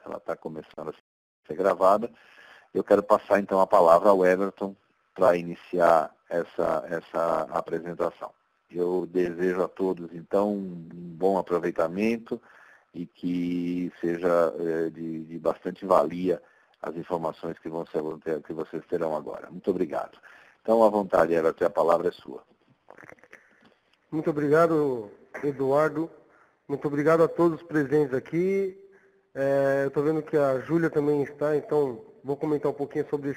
ela está começando a ser gravada. Eu quero passar então a palavra ao Everton para iniciar essa apresentação. Eu desejo a todos então um bom aproveitamento e que seja de bastante valia as informações que vocês terão agora. Muito obrigado. Então, à vontade, Everton, a palavra é sua. Muito obrigado, Eduardo. Muito obrigado a todos os presentes aqui. Eu estou vendo que a Júlia também está, então vou comentar um pouquinho sobre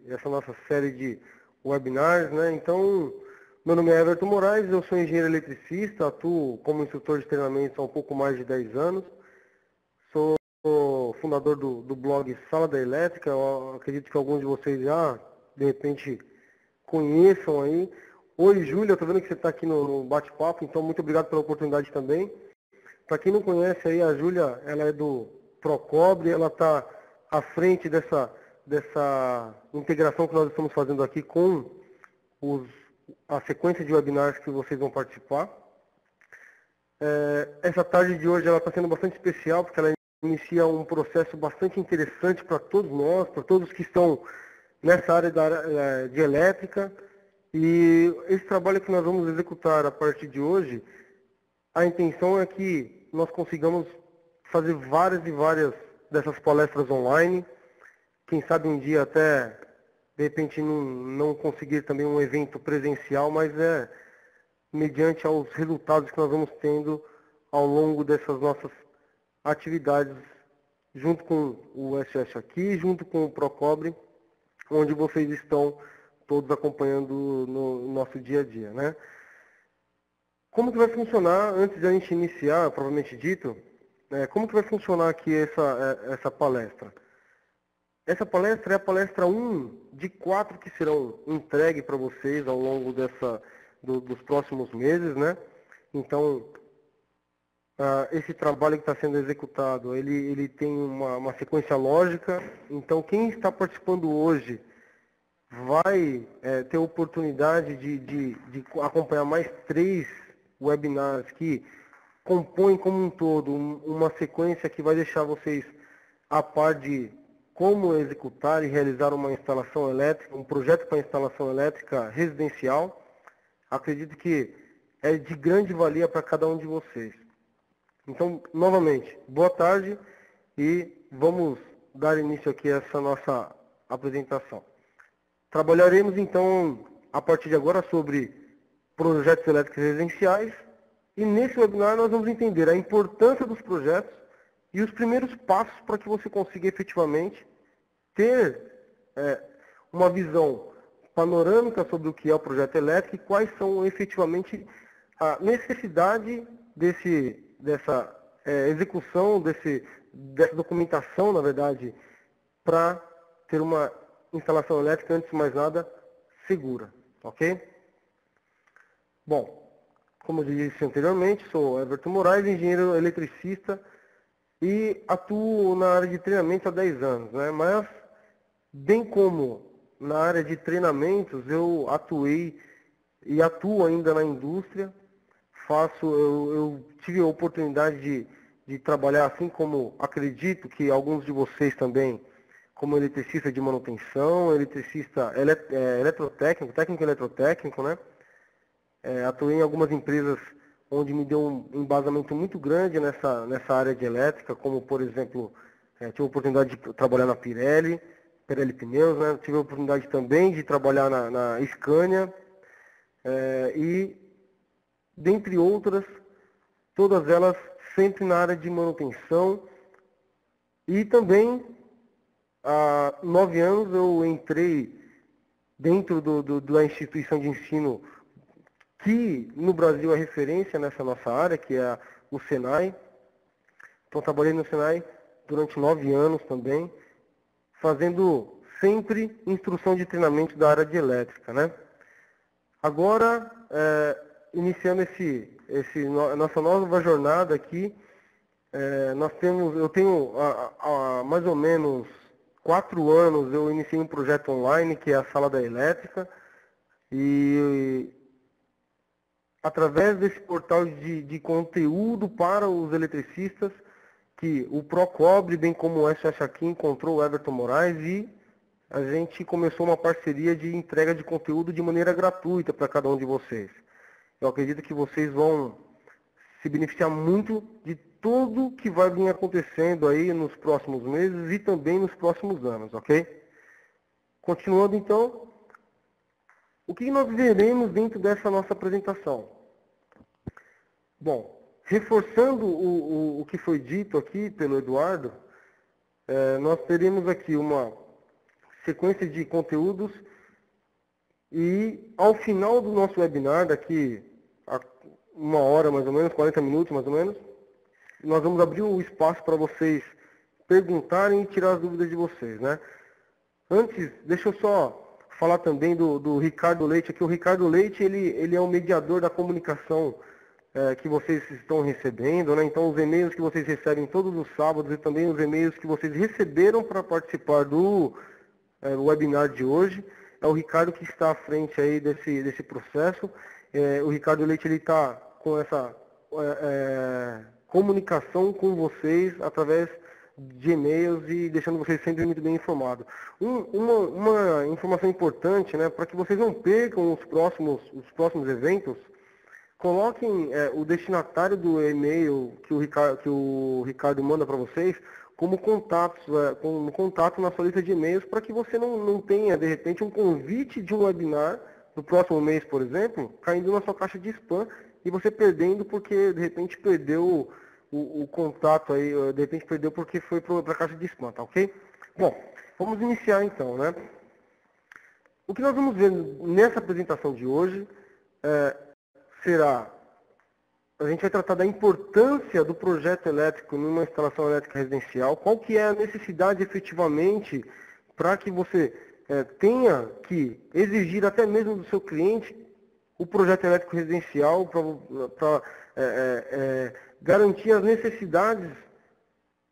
essa nossa série de webinars, né? Então, meu nome é Everton Moraes, eu sou engenheiro eletricista, atuo como instrutor de treinamento há um pouco mais de 10 anos. Sou fundador do blog Sala da Elétrica, eu acredito que alguns de vocês já, de repente, conheçam aí. Oi, Júlia, estou vendo que você está aqui no bate-papo, então muito obrigado pela oportunidade também. Para quem não conhece aí, a Júlia, ela é do Procobre, ela está à frente dessa integração que nós estamos fazendo aqui com a sequência de webinars que vocês vão participar. Essa tarde de hoje ela está sendo bastante especial, porque ela inicia um processo bastante interessante para todos nós, para todos que estão nessa área de elétrica. E esse trabalho que nós vamos executar a partir de hoje, a intenção é que nós consigamos fazer várias e várias dessas palestras online. Quem sabe um dia até, de repente, não conseguir também um evento presencial, mas mediante aos resultados que nós vamos tendo ao longo dessas nossas atividades, junto com o SS aqui, junto com o Procobre, onde vocês estão todos acompanhando no nosso dia a dia, né? Como que vai funcionar, antes de a gente iniciar, provavelmente dito, como que vai funcionar aqui essa palestra? Essa palestra é a palestra 1 de 4 que serão entregues para vocês ao longo dos próximos meses, né? Então, esse trabalho que está sendo executado, ele tem uma sequência lógica. Então, quem está participando hoje vai ter a oportunidade de acompanhar mais 3 webinars que compõem como um todo uma sequência que vai deixar vocês a par de como executar e realizar uma instalação elétrica, um projeto para instalação elétrica residencial. Acredito que é de grande valia para cada um de vocês. Então, novamente, boa tarde e vamos dar início aqui a essa nossa apresentação. Trabalharemos, então, a partir de agora sobre projetos elétricos residenciais e nesse webinar nós vamos entender a importância dos projetos e os primeiros passos para que você consiga efetivamente ter uma visão panorâmica sobre o que é o projeto elétrico e quais são efetivamente a necessidade dessa execução, dessa documentação, na verdade, para ter uma instalação elétrica, antes de mais nada, segura, ok? Bom, como eu disse anteriormente, sou Everton Moraes, engenheiro eletricista e atuo na área de treinamento há 10 anos, né? Mas, bem como na área de treinamentos, eu atuei e atuo ainda na indústria. Eu tive a oportunidade de trabalhar, assim como acredito que alguns de vocês também, como eletricista de manutenção, eletricista eletrotécnico, técnico eletrotécnico, né? Atuei em algumas empresas onde me deu um embasamento muito grande nessa área de elétrica, como, por exemplo, tive a oportunidade de trabalhar na Pirelli Pneus, né? Tive a oportunidade também de trabalhar na Scania, e, dentre outras, todas elas sempre na área de manutenção. E também, há 9 anos, eu entrei dentro da instituição de ensino que no Brasil é referência nessa nossa área, que é o Senai. Então, trabalhei no Senai durante 9 anos também, fazendo sempre instrução de treinamento da área de elétrica, né? Agora, iniciando nossa nova jornada aqui, eu tenho há mais ou menos 4 anos, eu iniciei um projeto online, que é a Sala da Elétrica, e através desse portal de conteúdo para os eletricistas, que o Procobre, bem como o SOS Aqui, encontrou o Everton Moraes e a gente começou uma parceria de entrega de conteúdo de maneira gratuita para cada um de vocês. Eu acredito que vocês vão se beneficiar muito de tudo que vai vir acontecendo aí nos próximos meses e também nos próximos anos, ok? Continuando então, o que nós veremos dentro dessa nossa apresentação? Bom, reforçando o que foi dito aqui pelo Eduardo, nós teremos aqui uma sequência de conteúdos e ao final do nosso webinar, daqui a 1 hora mais ou menos, 40 minutos mais ou menos, nós vamos abrir o espaço para vocês perguntarem e tirar as dúvidas de vocês, né? Antes, deixa eu só falar também do Ricardo Leite aqui. O Ricardo Leite, ele é o mediador da comunicação que vocês estão recebendo, né? Então, os e-mails que vocês recebem todos os sábados e também os e-mails que vocês receberam para participar do webinar de hoje, é o Ricardo que está à frente aí desse processo. O Ricardo Leite, ele está com essa comunicação com vocês através de e-mails e deixando vocês sempre muito bem informados. Uma informação importante, né, para que vocês não percam os próximos eventos, coloquem o destinatário do e-mail que o Ricardo manda para vocês como contato na sua lista de e-mails, para que você não tenha, de repente, um convite de um webinar no próximo mês, por exemplo, caindo na sua caixa de spam e você perdendo porque, de repente, perdeu o contato aí, de repente perdeu porque foi para a caixa de spam, tá ok? Bom, vamos iniciar então, né? O que nós vamos ver nessa apresentação de hoje será, a gente vai tratar da importância do projeto elétrico numa instalação elétrica residencial, qual que é a necessidade efetivamente para que você tenha que exigir até mesmo do seu cliente o projeto elétrico residencial para garantir as necessidades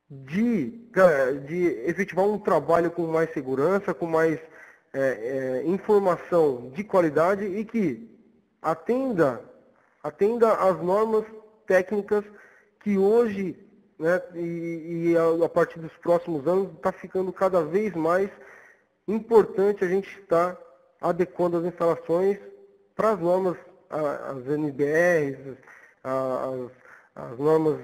de efetivar um trabalho com mais segurança, com mais informação de qualidade e que atenda às normas técnicas que hoje, né, e a partir dos próximos anos, está ficando cada vez mais importante a gente estar adequando as instalações para as normas, as NBRs, as normas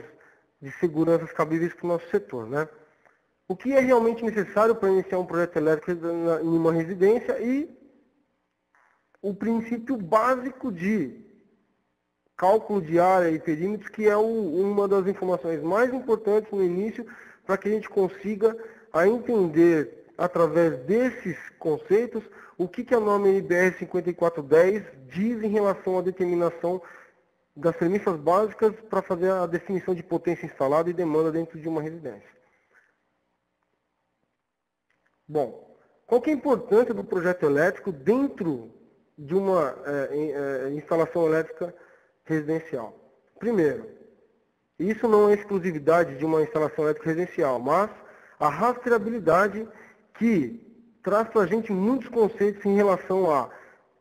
de segurança cabíveis para o nosso setor, né? O que é realmente necessário para iniciar um projeto elétrico em uma residência e o princípio básico de cálculo de área e perímetros, que é uma das informações mais importantes no início para que a gente consiga entender, através desses conceitos, o que a norma NBR 5410 diz em relação à determinação das premissas básicas para fazer a definição de potência instalada e demanda dentro de uma residência. Bom, qual que é a importância do projeto elétrico dentro de uma instalação elétrica residencial? Primeiro, isso não é exclusividade de uma instalação elétrica residencial, mas a rastreabilidade que traz para a gente muitos conceitos em relação à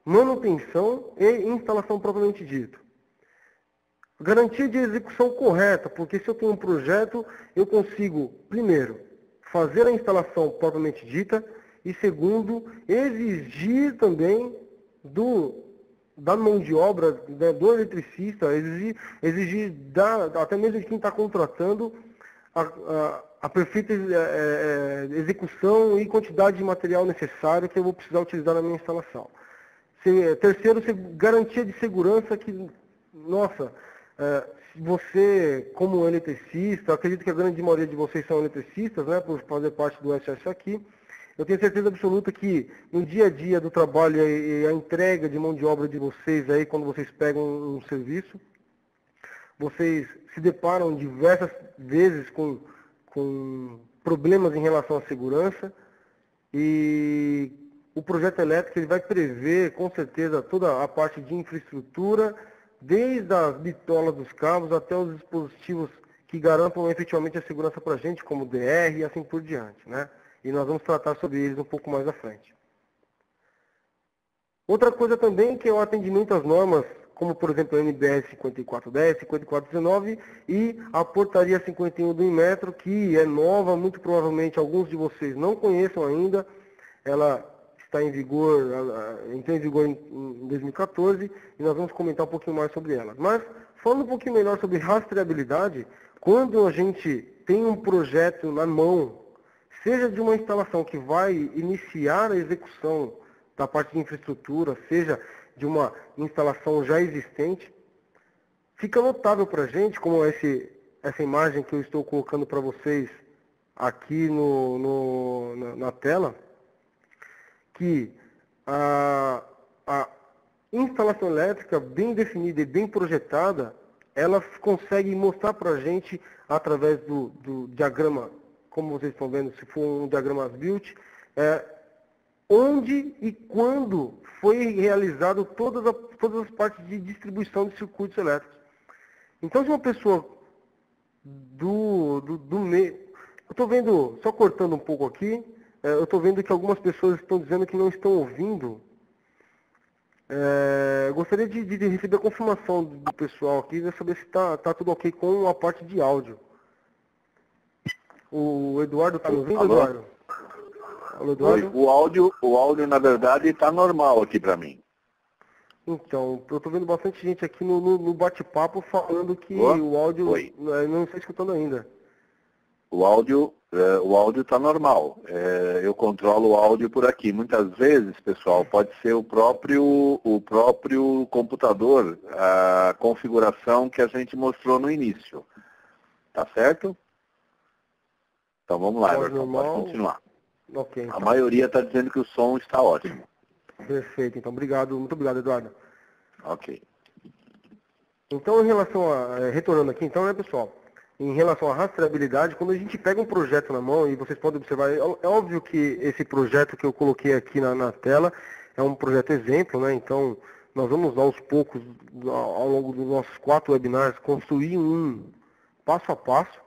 manutenção e instalação propriamente dito. Garantia de execução correta, porque se eu tenho um projeto, eu consigo, primeiro, fazer a instalação propriamente dita e, segundo, exigir também da mão de obra, do eletricista, exigir até mesmo de quem está contratando a perfeita execução e quantidade de material necessário que eu vou precisar utilizar na minha instalação. Terceiro, garantia de segurança que, nossa, você, como eletricista, acredito que a grande maioria de vocês são eletricistas, né, por fazer parte do SOS Aqui, eu tenho certeza absoluta que no dia a dia do trabalho e a entrega de mão de obra de vocês, aí, quando vocês pegam um serviço, vocês se deparam diversas vezes com problemas em relação à segurança e o projeto elétrico ele vai prever, com certeza, toda a parte de infraestrutura, desde as bitolas dos cabos até os dispositivos que garantam efetivamente a segurança para a gente, como DR e assim por diante, né? E nós vamos tratar sobre eles um pouco mais à frente. Outra coisa também que é o atendimento às normas como por exemplo a NBR 5410, 5419 e a portaria 51 do Inmetro, que é nova, muito provavelmente alguns de vocês não conheçam ainda. Ela está em vigor, entrou em vigor em 2014 e nós vamos comentar um pouquinho mais sobre ela. Mas, falando um pouquinho melhor sobre rastreabilidade, quando a gente tem um projeto na mão, seja de uma instalação que vai iniciar a execução da parte de infraestrutura, seja de uma instalação já existente, fica notável para a gente, como essa imagem que eu estou colocando para vocês aqui na tela, que a instalação elétrica bem definida e bem projetada, ela consegue mostrar para a gente, através do diagrama, como vocês estão vendo, se for um diagrama as-built, onde e quando foi realizado todas as partes de distribuição de circuitos elétricos. Então, se uma pessoa do meio... Eu estou vendo, só cortando um pouco aqui, eu estou vendo que algumas pessoas estão dizendo que não estão ouvindo. Eu gostaria de receber a confirmação do pessoal aqui, para saber se está tudo ok com a parte de áudio. O Eduardo está me ouvindo, Alô? Eduardo? Alô, Eduardo? O áudio, na verdade, está normal aqui para mim. Então, eu estou vendo bastante gente aqui no bate-papo falando que o áudio não está escutando ainda. O áudio está normal. Eu controlo o áudio por aqui. Muitas vezes, pessoal, pode ser o próprio computador, a configuração que a gente mostrou no início. Tá certo? Então vamos lá, Everton, pode continuar. Okay, então. A maioria está dizendo que o som está ótimo. Perfeito, então muito obrigado, Eduardo. Ok. Então, em relação retornando aqui, então, né, pessoal, em relação à rastreabilidade, quando a gente pega um projeto na mão, e vocês podem observar, é óbvio que esse projeto que eu coloquei aqui na tela é um projeto exemplo, né, então nós vamos aos poucos, ao longo dos nossos 4 webinars, construir um passo a passo,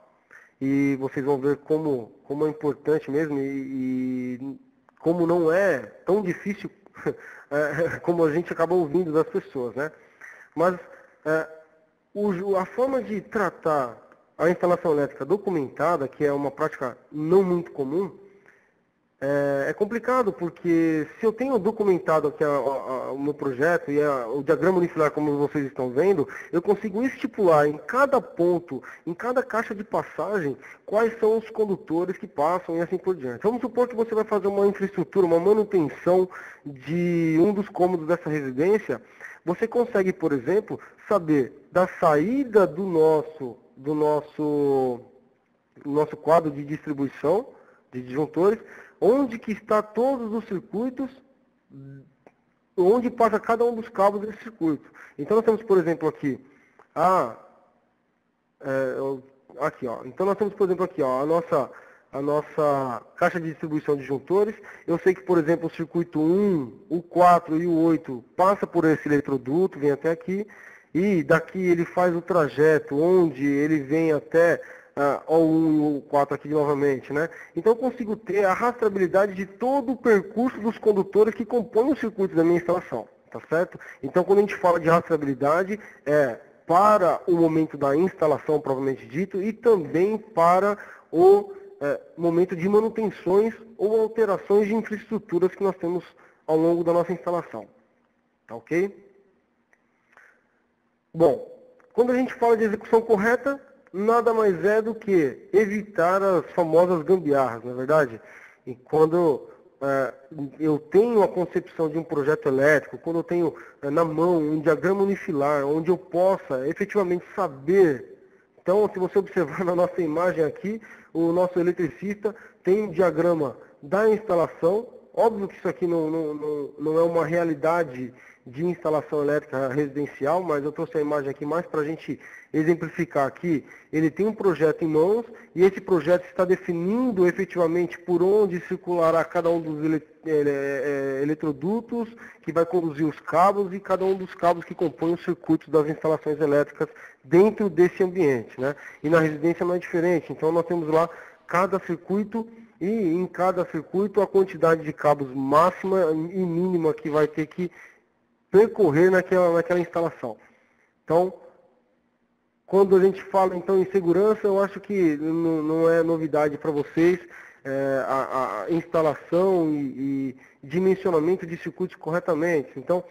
e vocês vão ver como é importante mesmo e como não é tão difícil como a gente acaba ouvindo das pessoas, né? Mas a forma de tratar a instalação elétrica documentada, que é uma prática não muito comum, é complicado, porque se eu tenho documentado aqui o meu projeto e o diagrama unifilar, como vocês estão vendo, eu consigo estipular em cada ponto, em cada caixa de passagem, quais são os condutores que passam e assim por diante. Vamos supor que você vai fazer uma infraestrutura, uma manutenção de um dos cômodos dessa residência. Você consegue, por exemplo, saber da saída do nosso quadro de distribuição de disjuntores, onde que está todos os circuitos, onde passa cada um dos cabos desse circuito. Então nós temos, por exemplo, aqui então nós temos, por exemplo, aqui a nossa caixa de distribuição de disjuntores. Eu sei que, por exemplo, o circuito 1, o 4 e o 8 passa por esse eletroduto, vem até aqui, e daqui ele faz o trajeto onde ele vem até o 1 e o 4 aqui novamente, né? Então eu consigo ter a rastreabilidade de todo o percurso dos condutores que compõem o circuito da minha instalação, tá certo? Então quando a gente fala de rastreabilidade, para o momento da instalação propriamente dito e também para o momento de manutenções ou alterações de infraestruturas que nós temos ao longo da nossa instalação, tá ok? Bom, quando a gente fala de execução correta, nada mais é do que evitar as famosas gambiarras, não é verdade? E quando eu tenho a concepção de um projeto elétrico, quando eu tenho na mão um diagrama unifilar, onde eu possa efetivamente saber. Então, se você observar na nossa imagem aqui, o nosso eletricista tem um diagrama da instalação. Óbvio que isso aqui não é uma realidade de instalação elétrica residencial, mas eu trouxe a imagem aqui mais para a gente exemplificar aqui. Ele tem um projeto em mãos e esse projeto está definindo efetivamente por onde circulará cada um dos eletrodutos que vai conduzir os cabos e cada um dos cabos que compõem os circuitos das instalações elétricas dentro desse ambiente, né? E na residência não é diferente. Então nós temos lá cada circuito e em cada circuito a quantidade de cabos máxima e mínima que vai ter que percorrer naquela instalação. Então, quando a gente fala então em segurança, eu acho que não é novidade para vocês a instalação e dimensionamento de circuitos corretamente. Então,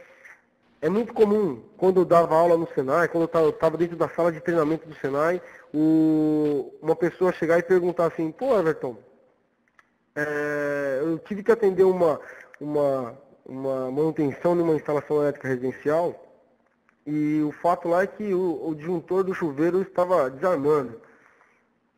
é muito comum, quando eu dava aula no Senai, quando eu estava dentro da sala de treinamento do Senai, uma pessoa chegar e perguntar assim, pô, Everton, eu tive que atender uma manutenção de uma instalação elétrica residencial, e o fato lá é que o disjuntor do chuveiro estava desarmando.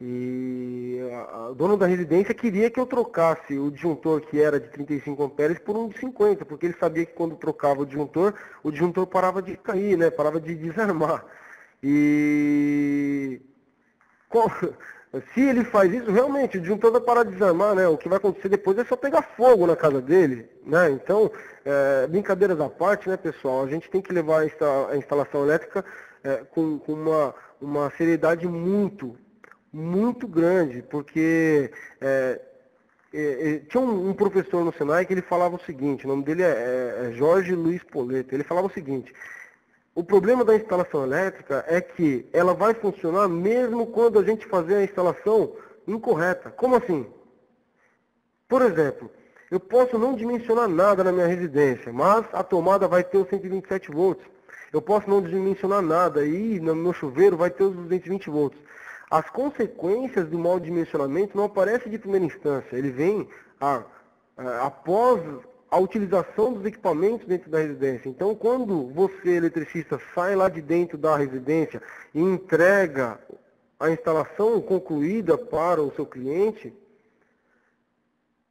E a dona da residência queria que eu trocasse o disjuntor, que era de 35 amperes, por um de 50, porque ele sabia que quando trocava o disjuntor parava de cair, né? Parava de desarmar. E se ele faz isso, realmente, o disjuntor vai parar de desarmar, né? O que vai acontecer depois é só pegar fogo na casa dele, né? Então, brincadeiras à parte, né, pessoal? A gente tem que levar a instalação elétrica com uma seriedade muito grande, porque tinha um professor no Senai que ele falava o seguinte, o nome dele é Jorge Luiz Poleto, ele falava o seguinte: o problema da instalação elétrica é que ela vai funcionar mesmo quando a gente fazer a instalação incorreta. Como assim? Por exemplo, eu posso não dimensionar nada na minha residência, mas a tomada vai ter os 127 volts. Eu posso não dimensionar nada e no meu chuveiro vai ter os 220 volts. As consequências do mau dimensionamento não aparecem de primeira instância. Ele vem após a utilização dos equipamentos dentro da residência. Então, quando você, eletricista, sai lá de dentro da residência e entrega a instalação concluída para o seu cliente,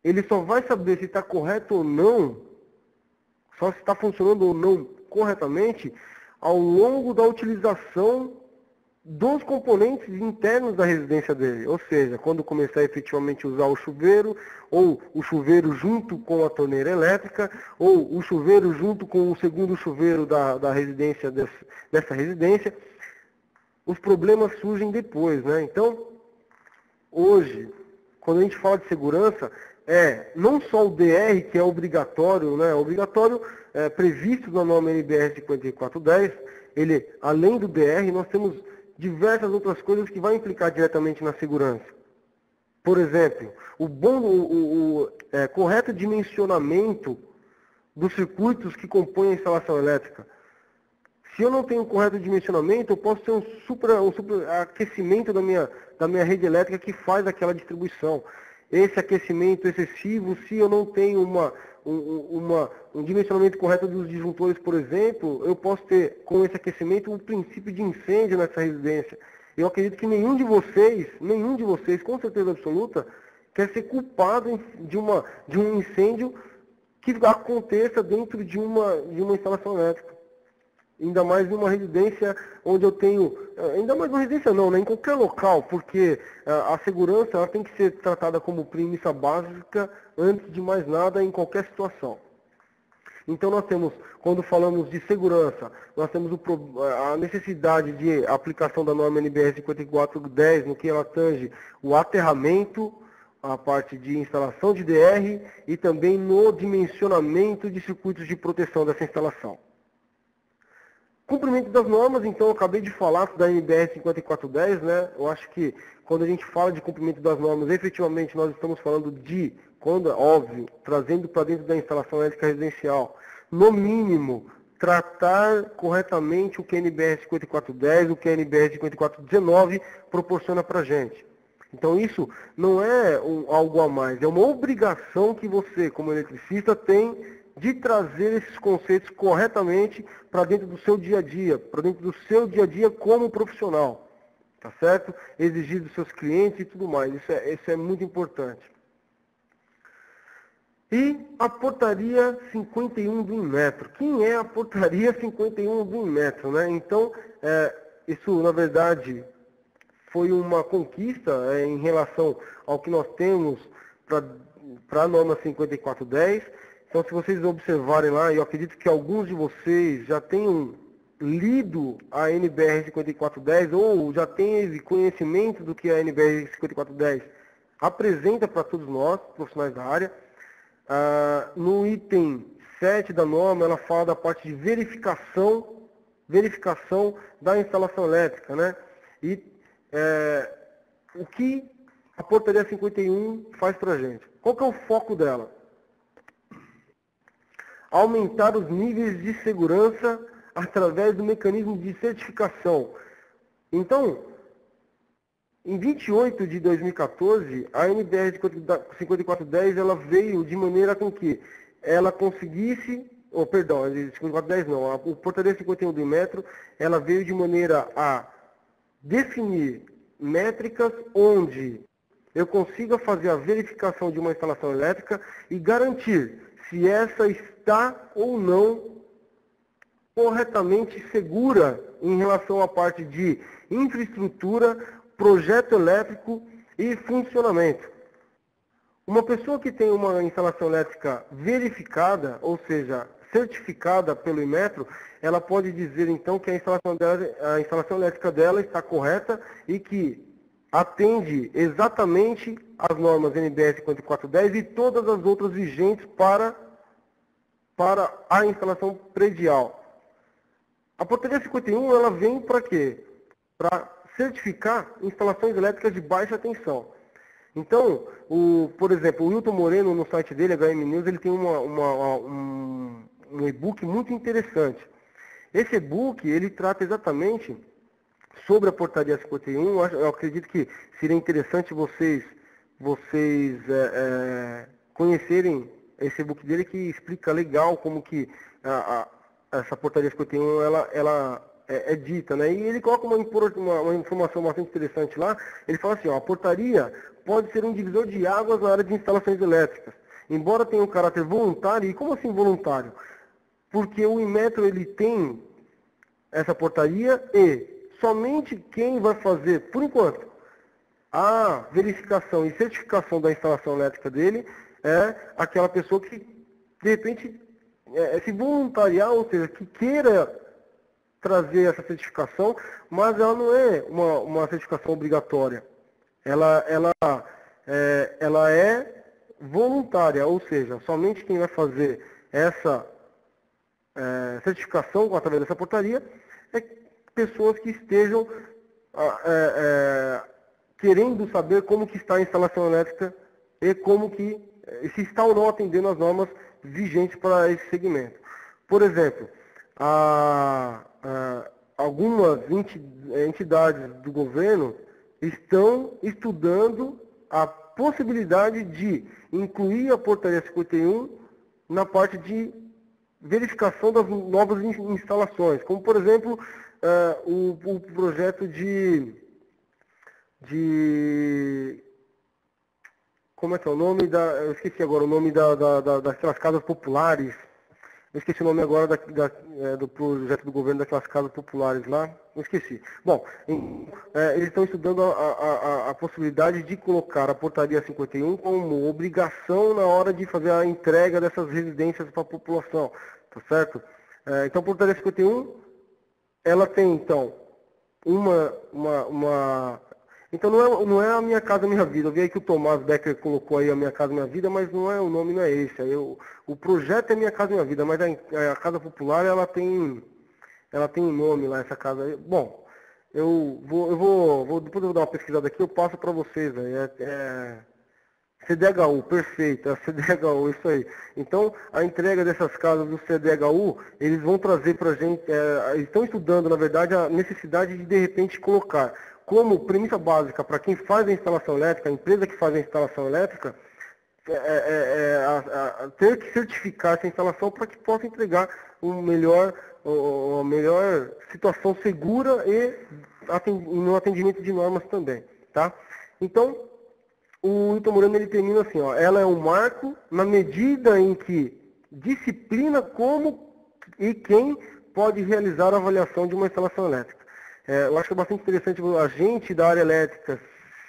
ele só vai saber se está correto ou não, só se está funcionando ou não corretamente, ao longo da utilização dos componentes internos da residência dele. Ou seja, quando começar a efetivamente usar o chuveiro, ou o chuveiro junto com a torneira elétrica, ou o chuveiro junto com o segundo chuveiro da residência, dessa residência, os problemas surgem depois, né? Então, hoje, quando a gente fala de segurança, não só o DR, que é obrigatório, né? Obrigatório previsto na norma NBR 5410, ele, além do DR, nós temos diversas outras coisas que vão implicar diretamente na segurança. Por exemplo, o correto dimensionamento dos circuitos que compõem a instalação elétrica. Se eu não tenho um correto dimensionamento, eu posso ter um superaquecimento da minha rede elétrica que faz aquela distribuição. Esse aquecimento excessivo, se eu não tenho um dimensionamento correto dos disjuntores, por exemplo, eu posso ter, com esse aquecimento, um princípio de incêndio nessa residência. Eu acredito que nenhum de vocês, com certeza absoluta, quer ser culpado de um incêndio que aconteça dentro de uma instalação elétrica. Ainda mais em uma residência onde eu tenho, ainda mais uma residência não, né, em qualquer local, porque a segurança ela tem que ser tratada como premissa básica antes de mais nada em qualquer situação. Então nós temos, quando falamos de segurança, nós temos a necessidade de aplicação da norma NBR 5410 no que ela tange o aterramento, a parte de instalação de DR e também no dimensionamento de circuitos de proteção dessa instalação. Cumprimento das normas, então eu acabei de falar da NBR 5410, né? Eu acho que quando a gente fala de cumprimento das normas, efetivamente nós estamos falando de, óbvio, trazendo para dentro da instalação elétrica residencial, no mínimo, tratar corretamente o que a NBR 5410, o que a NBR 5419 proporciona para a gente. Então isso não é algo a mais, é uma obrigação que você, como eletricista, tem de trazer esses conceitos corretamente para dentro do seu dia a dia, como profissional, tá certo? Exigir dos seus clientes e tudo mais, isso é muito importante. E a portaria 51 do Inmetro. Quem é a portaria 51 do Inmetro, né? Então, isso na verdade foi uma conquista em relação ao que nós temos para a norma 5410. Então, se vocês observarem lá, eu acredito que alguns de vocês já tenham lido a NBR 5410 ou já tenham conhecimento do que a NBR 5410 apresenta para todos nós, profissionais da área. No item 7 da norma, ela fala da parte de verificação da instalação elétrica, né? E o que a portaria 51 faz para a gente? Qual que é o foco dela? Aumentar os níveis de segurança através do mecanismo de certificação. Então, em 28 de 2014, a NBR 5410 ela veio de maneira com que ela conseguisse, 5410 não, a portaria 51 do Inmetro, ela veio de maneira a definir métricas onde eu consiga fazer a verificação de uma instalação elétrica e garantir se essa está ou não corretamente segura em relação à parte de infraestrutura, projeto elétrico e funcionamento. Uma pessoa que tem uma instalação elétrica verificada, ou seja, certificada pelo Inmetro, ela pode dizer então que a instalação elétrica dela está correta e que atende exatamente às normas NBR 5410 e todas as outras vigentes para a instalação predial. A portaria 51 ela vem para quê? Para certificar instalações elétricas de baixa tensão. Então, por exemplo, o Wilton Moreno, no site dele, HM News, ele tem um e-book muito interessante. Esse e-book, ele trata exatamente sobre a portaria 51. Eu acredito que seria interessante vocês conhecerem esse e-book dele, que explica legal como que essa portaria 51 ela é dita, né? E ele coloca uma informação bastante interessante lá. Ele fala assim, ó, a portaria pode ser um divisor de águas na área de instalações elétricas, embora tenha um caráter voluntário. E como assim voluntário? Porque o Inmetro ele tem essa portaria e somente quem vai fazer, por enquanto, a verificação e certificação da instalação elétrica dele é aquela pessoa que, de repente, se voluntariar, ou seja, que queira trazer essa certificação, mas ela não é uma certificação obrigatória. Ela é voluntária, ou seja, somente quem vai fazer essa certificação através dessa portaria é pessoas que estejam querendo saber como que está a instalação elétrica e como que se está ou não atendendo às normas vigentes para esse segmento. Por exemplo, algumas entidades do governo estão estudando a possibilidade de incluir a portaria 51 na parte de verificação das novas instalações, como por exemplo o projeto como é que é o nome eu esqueci agora o nome daquelas casas populares. Eu esqueci o nome agora do projeto do governo daquelas casas populares lá. Eu esqueci. Bom, eles estão estudando a possibilidade de colocar a portaria 51 como obrigação na hora de fazer a entrega dessas residências para a população. Tá certo? Então, a portaria 51, ela tem, então, Então não é a Minha Casa Minha Vida. Eu vi aí que o Tomás Becker colocou aí a Minha Casa Minha Vida, mas não é, o nome não é esse. O projeto é Minha Casa Minha Vida, mas a Casa Popular ela tem um nome lá, essa casa aí. Bom, depois eu vou dar uma pesquisada aqui, eu passo para vocês aí. CDHU, perfeito, é CDHU, isso aí. Então, a entrega dessas casas do CDHU, eles vão trazer para a gente, estão estudando, na verdade, a necessidade de repente, colocar como premissa básica para quem faz a instalação elétrica, a empresa que faz a instalação elétrica, ter que certificar essa instalação para que possa entregar uma melhor situação segura e no atendimento de normas também. Tá? Então, o Wilton Moreno ele termina assim, ó, ela é um marco na medida em que disciplina como e quem pode realizar a avaliação de uma instalação elétrica. Eu acho que é bastante interessante a gente da área elétrica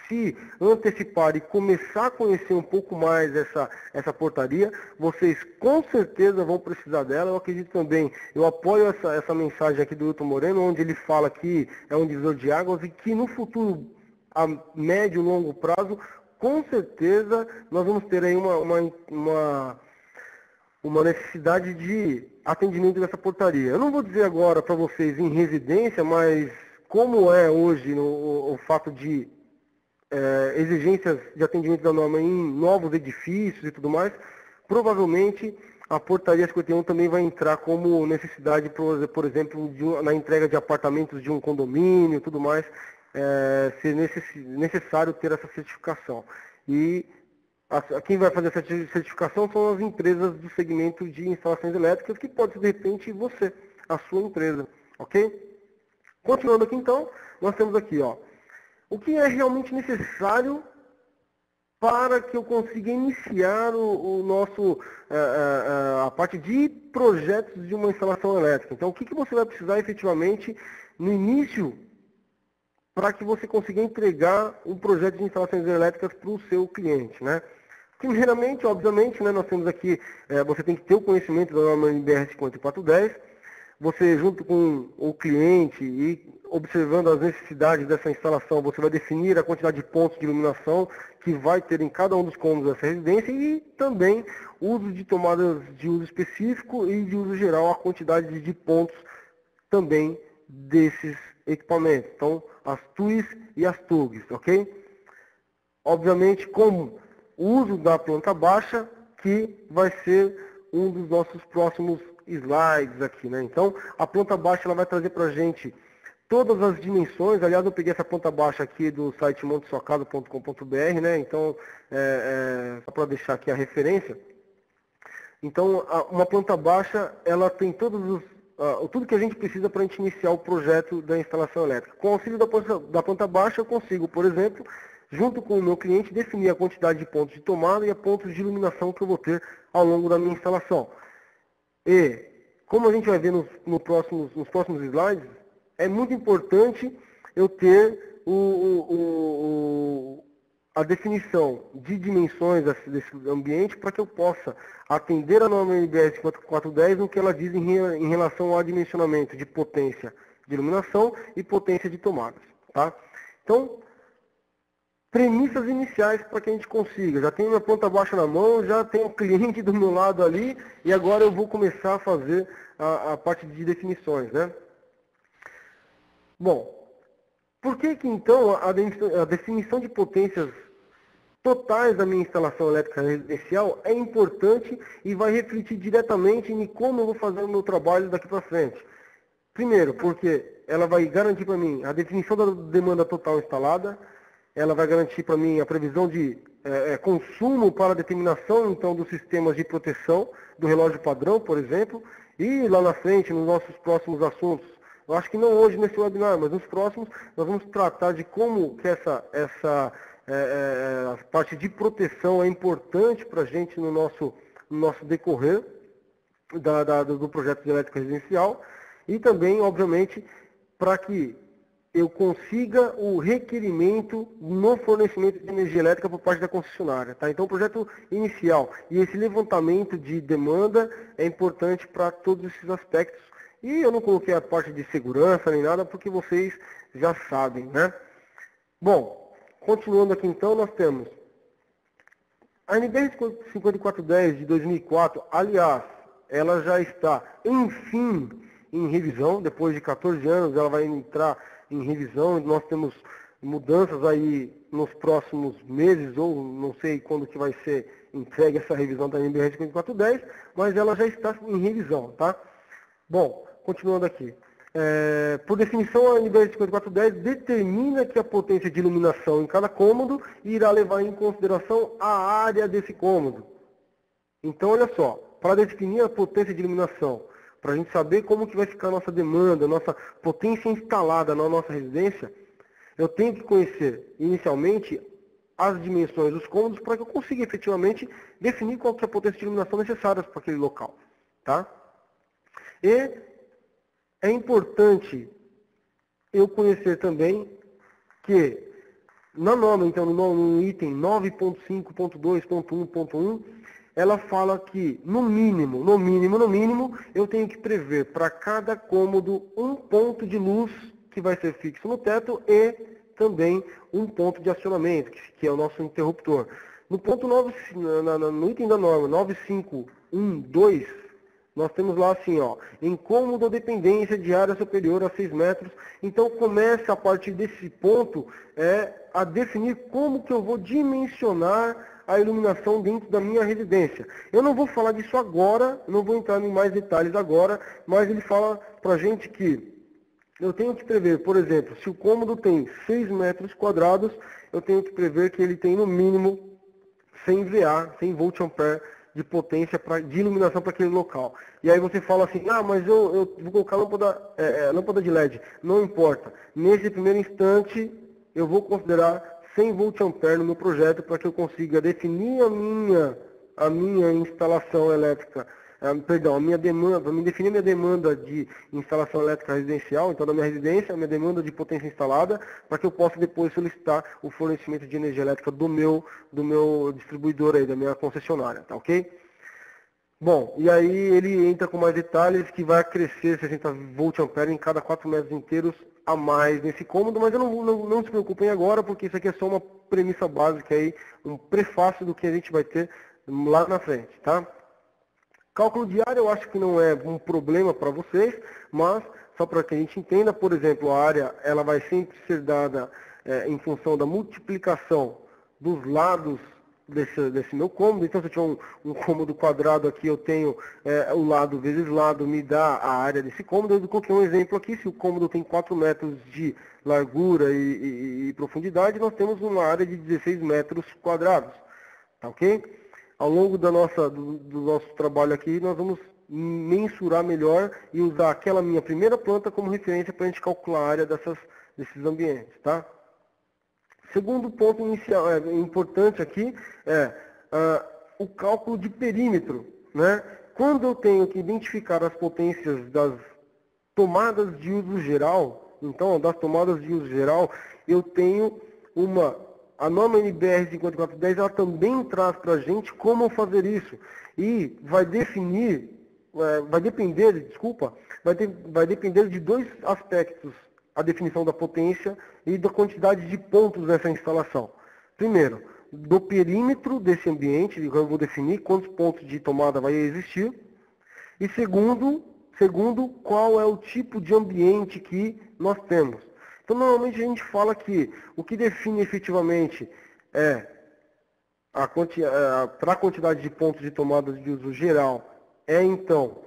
se antecipar e começar a conhecer um pouco mais essa portaria. Vocês com certeza vão precisar dela. Eu acredito também, eu apoio essa mensagem aqui do Wilton Moreno, onde ele fala que é um divisor de águas e que no futuro, a médio e longo prazo, com certeza nós vamos ter aí uma necessidade de atendimento dessa portaria. Eu não vou dizer agora para vocês em residência, mas como é hoje o fato de exigências de atendimento da norma em novos edifícios e tudo mais, provavelmente a portaria 51 também vai entrar como necessidade, por exemplo, na entrega de apartamentos de um condomínio e tudo mais, ser necessário ter essa certificação. E quem vai fazer essa certificação são as empresas do segmento de instalações elétricas, que pode ser, de repente, você, a sua empresa, ok? Continuando aqui, então, nós temos aqui, ó, o que é realmente necessário para que eu consiga iniciar a parte de projetos de uma instalação elétrica. Então, o que você vai precisar efetivamente no início para que você consiga entregar um projeto de instalações elétricas para o seu cliente, né? Primeiramente, obviamente, né, nós temos aqui, você tem que ter o conhecimento da norma NBR 5410, você junto com o cliente e observando as necessidades dessa instalação, você vai definir a quantidade de pontos de iluminação que vai ter em cada um dos cômodos dessa residência e também uso de tomadas de uso específico e de uso geral, a quantidade de pontos também desses equipamentos. Então, as TUIs e as TUGs, ok? Obviamente, como o uso da planta baixa, que vai ser um dos nossos próximos slides aqui, né? Então, a planta baixa ela vai trazer para a gente todas as dimensões. Aliás, eu peguei essa planta baixa aqui do site montesuacasa.com.br, né? Então, só para deixar aqui a referência. Então, uma planta baixa, ela tem tudo que a gente precisa para a gente iniciar o projeto da instalação elétrica. Com o auxílio da planta baixa, eu consigo, por exemplo, junto com o meu cliente, definir a quantidade de pontos de tomada e a pontos de iluminação que eu vou ter ao longo da minha instalação. E, como a gente vai ver nos próximos slides, é muito importante eu ter a definição de dimensões desse ambiente para que eu possa atender a norma NBR 5410 no que ela diz em relação ao dimensionamento de potência de iluminação e potência de tomadas. Tá? Então, premissas iniciais para que a gente consiga. Já tenho minha planta baixa na mão, já tenho o cliente do meu lado ali, e agora eu vou começar a fazer a parte de definições, né? Bom, por que então a definição de potências totais da minha instalação elétrica residencial é importante e vai refletir diretamente em como eu vou fazer o meu trabalho daqui para frente? Primeiro, porque ela vai garantir para mim a definição da demanda total instalada, ela vai garantir para mim a previsão de consumo para a determinação então dos sistemas de proteção do relógio padrão, por exemplo, e lá na frente, nos nossos próximos assuntos, eu acho que não hoje nesse webinar, mas nos próximos, nós vamos tratar de como que essa parte de proteção é importante para a gente no nosso decorrer do projeto de elétrica residencial e também, obviamente, para que eu consiga o requerimento no fornecimento de energia elétrica por parte da concessionária. Tá? Então, o projeto inicial e esse levantamento de demanda é importante para todos esses aspectos. E eu não coloquei a parte de segurança nem nada, porque vocês já sabem, né? Bom, continuando aqui então, nós temos a NBR 5410 de 2004, aliás, ela já está, enfim, em revisão. Depois de 14 anos, ela vai entrar em revisão. Nós temos mudanças aí nos próximos meses, ou não sei quando que vai ser entregue essa revisão da NBR 5410, mas ela já está em revisão, tá? Bom, continuando aqui. Por definição, a NBR 5410 determina que a potência de iluminação em cada cômodo irá levar em consideração a área desse cômodo. Então, olha só, para definir a potência de iluminação, para a gente saber como que vai ficar a nossa demanda, a nossa potência instalada na nossa residência, eu tenho que conhecer inicialmente as dimensões dos cômodos para que eu consiga efetivamente definir qual que é a potência de iluminação necessária para aquele local. Tá? E é importante eu conhecer também que na norma, então, no item 9.5.2.1.1, ela fala que, no mínimo, eu tenho que prever para cada cômodo um ponto de luz que vai ser fixo no teto e também um ponto de acionamento, que é o nosso interruptor. No ponto 9, no item da norma 9512, nós temos lá assim, ó, incômodo ou dependência de área superior a 6 metros. Então começa a partir desse ponto a definir como que eu vou dimensionar a iluminação dentro da minha residência. Eu não vou falar disso agora, não vou entrar em mais detalhes agora, mas ele fala pra gente que eu tenho que prever, por exemplo, se o cômodo tem 6 metros quadrados, eu tenho que prever que ele tem no mínimo 100 VA, 100 volt ampere de potência de iluminação para aquele local. E aí você fala assim, mas eu vou colocar lâmpada de LED. Não importa. Nesse primeiro instante, eu vou considerar 100 volt ampere no meu projeto para que eu consiga definir a minha instalação elétrica, a minha demanda, para me definir a minha demanda de instalação elétrica residencial, então da minha residência, a minha demanda de potência instalada, para que eu possa depois solicitar o fornecimento de energia elétrica do meu distribuidor aí, da minha concessionária, tá ok? Bom, e aí ele entra com mais detalhes que vai crescer 60 volt ampere em cada 4 metros inteiros a mais nesse cômodo, mas não se preocupem agora, porque isso aqui é só uma premissa básica aí, um prefácio do que a gente vai ter lá na frente, tá? Cálculo de área eu acho que não é um problema para vocês, mas só para que a gente entenda, por exemplo, a área ela vai sempre ser dada em função da multiplicação dos lados desse meu cômodo. Então, se eu tiver um cômodo quadrado aqui, eu tenho o lado vezes lado, me dá a área desse cômodo. Eu coloquei um exemplo aqui, se o cômodo tem 4 metros de largura e profundidade, nós temos uma área de 16 metros quadrados, tá ok? Ao longo do nosso trabalho aqui, nós vamos mensurar melhor e usar aquela minha primeira planta como referência para a gente calcular a área desses ambientes, tá? Segundo ponto inicial, importante aqui o cálculo de perímetro, né? Quando eu tenho que identificar as potências das tomadas de uso geral, então das tomadas de uso geral, eu tenho a norma NBR 5410 ela também traz para a gente como fazer isso. E vai depender de dois aspectos, a definição da potência e da quantidade de pontos nessa instalação. Primeiro, do perímetro desse ambiente, eu vou definir quantos pontos de tomada vai existir. E segundo, qual é o tipo de ambiente que nós temos. Então, normalmente a gente fala que o que define efetivamente para a quantidade de pontos de tomada de uso geral então,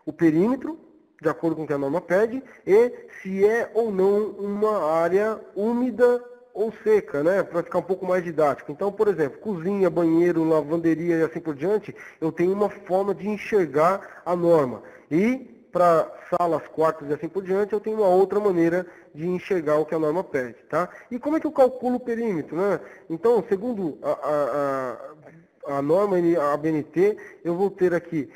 o perímetro, de acordo com o que a norma pede, e se é ou não uma área úmida ou seca, né, para ficar um pouco mais didático. Então, por exemplo, cozinha, banheiro, lavanderia e assim por diante, eu tenho uma forma de enxergar a norma. E para salas, quartos e assim por diante, eu tenho uma outra maneira de enxergar o que a norma pede, tá? E como é que eu calculo o perímetro, né? Então, segundo a norma, a BNT, eu vou ter aqui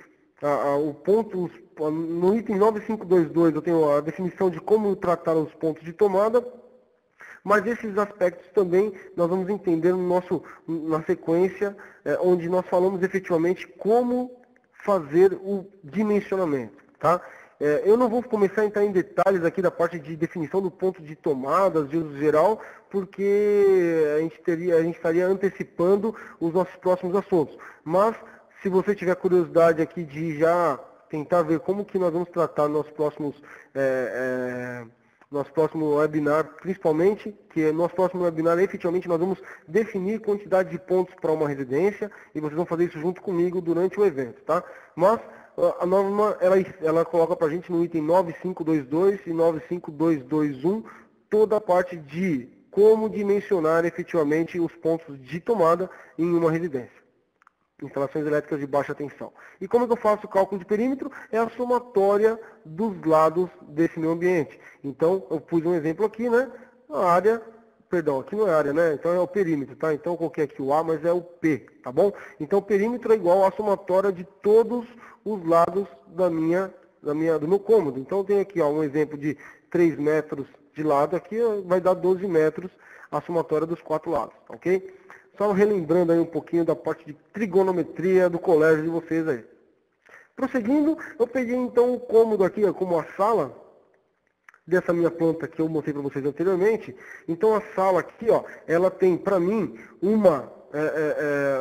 o ponto, no item 9522, eu tenho a definição de como tratar os pontos de tomada, mas esses aspectos também nós vamos entender na sequência, onde nós falamos efetivamente como fazer o dimensionamento, tá? Eu não vou começar a entrar em detalhes aqui da parte de definição do ponto de tomadas de uso geral, porque a gente estaria antecipando os nossos próximos assuntos. Mas, se você tiver curiosidade aqui de já tentar ver como que nós vamos tratar nosso próximo webinar, principalmente, que nosso próximo webinar, efetivamente, nós vamos definir quantidade de pontos para uma residência, e vocês vão fazer isso junto comigo durante o evento, tá? Mas a norma, ela coloca para a gente no item 9522 e 95221 toda a parte de como dimensionar efetivamente os pontos de tomada em uma residência. Instalações elétricas de baixa tensão. E como que eu faço o cálculo de perímetro? É a somatória dos lados desse meu ambiente. Então, eu pus um exemplo aqui, né? A área, perdão, aqui não é área, né? Então é o perímetro, tá? Então eu coloquei aqui o A, mas é o P, tá bom? Então o perímetro é igual à somatória de todos os lados do meu cômodo. Então eu tenho aqui um exemplo de 3 metros de lado, aqui vai dar 12 metros a somatória dos 4 lados, ok? Só relembrando aí um pouquinho da parte de trigonometria do colégio de vocês aí. Prosseguindo, eu peguei então o cômodo aqui, como a sala dessa minha planta que eu mostrei para vocês anteriormente. Então a sala aqui, ela tem para mim uma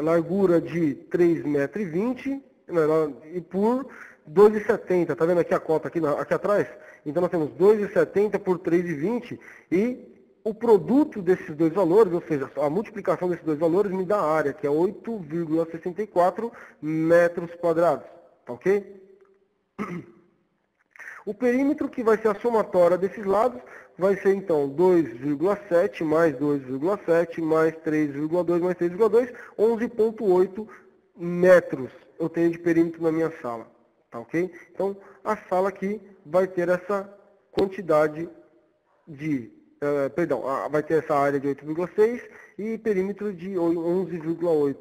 largura de 3,20 m e por 2,70. Tá vendo aqui a cota aqui atrás? Então nós temos 2,70 por 3,20 e o produto desses dois valores, ou seja, a multiplicação desses dois valores me dá a área, que é 8,64 metros quadrados. Tá ok? O perímetro, que vai ser a somatória desses lados, vai ser então 2,7 mais 2,7 mais 3,2 mais 3,2, 11,8 metros eu tenho de perímetro na minha sala. Tá ok? Então, a sala aqui vai ter essa quantidade de... vai ter essa área de 8,6 e perímetro de 11,8.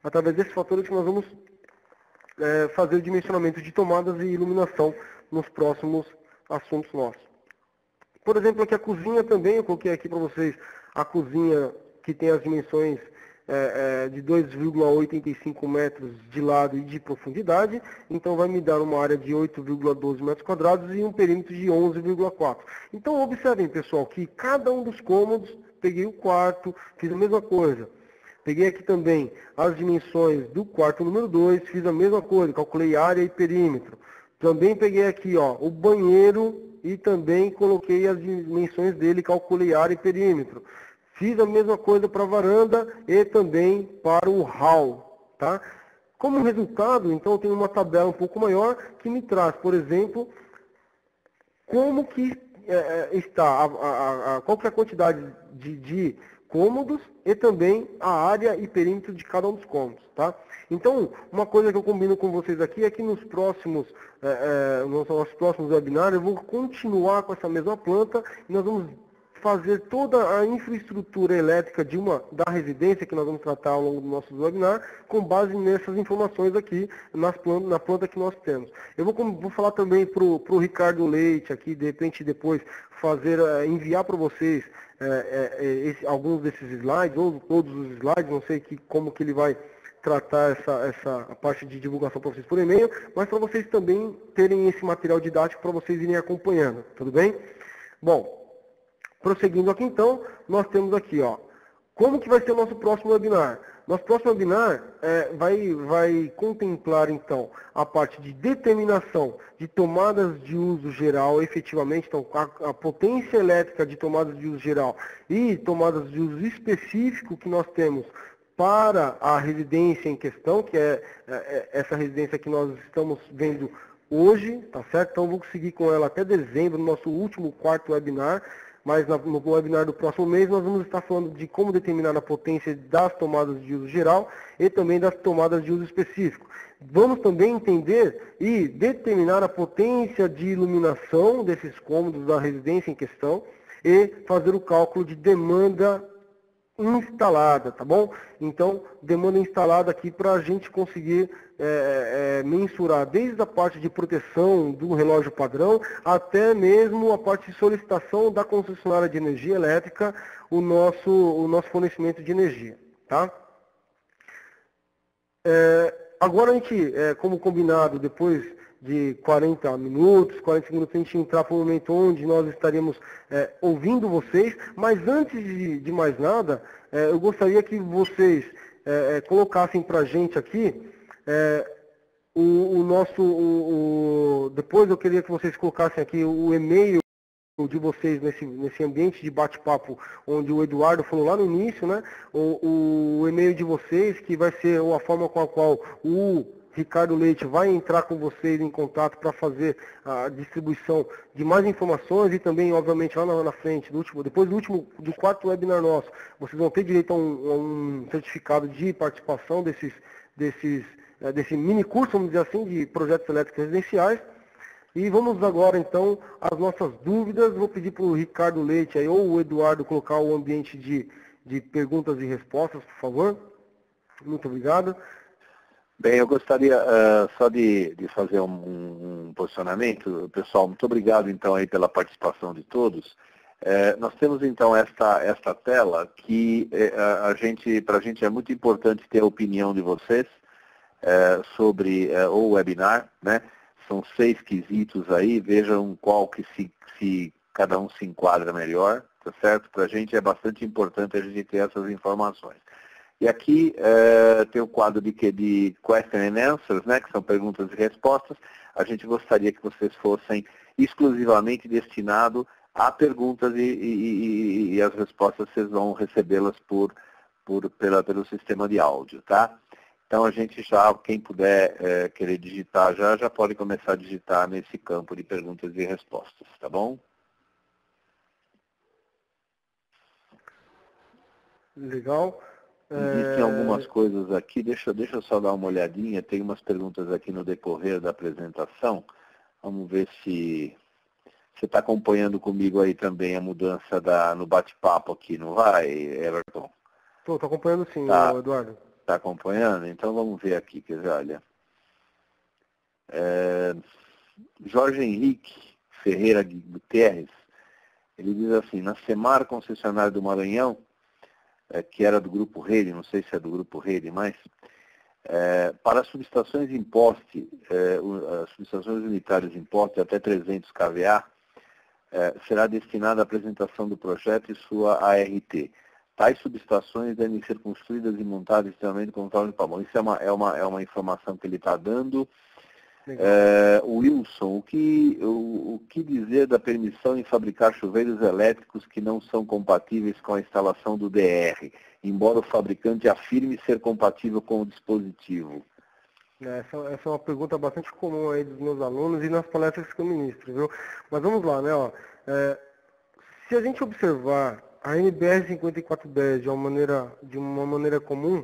Através desses fatores que nós vamos fazer o dimensionamento de tomadas e iluminação nos próximos assuntos nossos. Por exemplo, aqui a cozinha também, eu coloquei aqui para vocês a cozinha que tem as dimensões de 2,85 metros de lado e de profundidade, então vai me dar uma área de 8,12 metros quadrados e um perímetro de 11,4. Então observem, pessoal, que cada um dos cômodos, peguei o quarto, fiz a mesma coisa. Peguei aqui também as dimensões do quarto número 2, fiz a mesma coisa, calculei área e perímetro. Também peguei aqui o banheiro e também coloquei as dimensões dele, calculei área e perímetro. Fiz a mesma coisa para a varanda e também para o hall. Tá? Como resultado, então, eu tenho uma tabela um pouco maior que me traz, por exemplo, como que está, qual que é a quantidade de cômodos e também a área e perímetro de cada um dos cômodos. Tá? Então, uma coisa que eu combino com vocês aqui é que nos próximos webinars eu vou continuar com essa mesma planta e nós vamos fazer toda a infraestrutura elétrica da residência que nós vamos tratar ao longo do nosso webinar, com base nessas informações aqui na planta que nós temos. Eu vou falar também para o Ricardo Leite aqui, de repente depois enviar para vocês alguns desses slides, ou todos os slides, não sei como que ele vai tratar a parte de divulgação para vocês por e-mail, mas para vocês também terem esse material didático para vocês irem acompanhando, tudo bem? Bom, prosseguindo aqui então, nós temos aqui, como que vai ser o nosso próximo webinar? Nosso próximo webinar vai contemplar então a parte de determinação de tomadas de uso geral efetivamente, então a potência elétrica de tomadas de uso geral e tomadas de uso específico que nós temos para a residência em questão, que é essa residência que nós estamos vendo hoje, tá certo? Então vou seguir com ela até dezembro, no nosso último quarto webinar, mas no webinar do próximo mês nós vamos estar falando de como determinar a potência das tomadas de uso geral e também das tomadas de uso específico. Vamos também entender e determinar a potência de iluminação desses cômodos da residência em questão e fazer o cálculo de demanda instalada, tá bom? Então, demanda instalada aqui para a gente conseguir mensurar desde a parte de proteção do relógio padrão até mesmo a parte de solicitação da concessionária de energia elétrica, o nosso fornecimento de energia, tá? Agora a gente, como combinado, depois de 40 minutos, 40 minutos, a gente entrar para o momento onde nós estaríamos ouvindo vocês, mas antes de mais nada, eu gostaria que vocês colocassem para a gente aqui depois eu queria que vocês colocassem aqui o e-mail de vocês nesse ambiente de bate-papo onde o Eduardo falou lá no início, né? O e-mail de vocês, que vai ser a forma com a qual o Ricardo Leite vai entrar com vocês em contato para fazer a distribuição de mais informações e também, obviamente, lá na frente, depois do quarto webinar nosso, vocês vão ter direito a um certificado de participação desse mini curso, vamos dizer assim, de projetos elétricos residenciais. E vamos agora, então, às nossas dúvidas. Vou pedir para o Ricardo Leite aí, ou o Eduardo colocar o ambiente de perguntas e respostas, por favor. Muito obrigado. Bem, eu gostaria só de fazer um posicionamento. Pessoal, muito obrigado então aí pela participação de todos. Nós temos então esta tela que para a gente é muito importante ter a opinião de vocês sobre o webinar, né? São 6 quesitos aí, vejam qual que se cada um se enquadra melhor, tá certo? Para a gente é bastante importante a gente ter essas informações. E aqui tem o quadro de Question and Answers, né, que são perguntas e respostas. A gente gostaria que vocês fossem exclusivamente destinados a perguntas e as respostas vocês vão recebê-las pelo sistema de áudio, tá? Então a gente já, quem puder querer digitar já pode começar a digitar nesse campo de perguntas e respostas, tá bom? Legal. Existem algumas coisas aqui, deixa eu só dar uma olhadinha, tem umas perguntas aqui no decorrer da apresentação. Vamos ver se você está acompanhando comigo aí também a mudança no bate-papo aqui, não vai, Everton? Estou acompanhando sim, Eduardo. Está acompanhando? Então vamos ver aqui, quer dizer, olha. Jorge Henrique Ferreira Guterres, ele diz assim, na Semar, concessionária do Maranhão, que era do Grupo Rede, não sei se é do Grupo Rede, mas para subestações em poste, as subestações unitárias em poste até 300 kVA, será destinada à apresentação do projeto e sua ART. Tais subestações devem ser construídas e montadas extremamente conforme o padrão. Isso é uma informação que ele está dando. Wilson, o que dizer da permissão em fabricar chuveiros elétricos que não são compatíveis com a instalação do DR, embora o fabricante afirme ser compatível com o dispositivo? Essa é uma pergunta bastante comum aí dos meus alunos e nas palestras que eu ministro, viu? Mas vamos lá, né? Se a gente observar a NBR 5410 de uma maneira comum,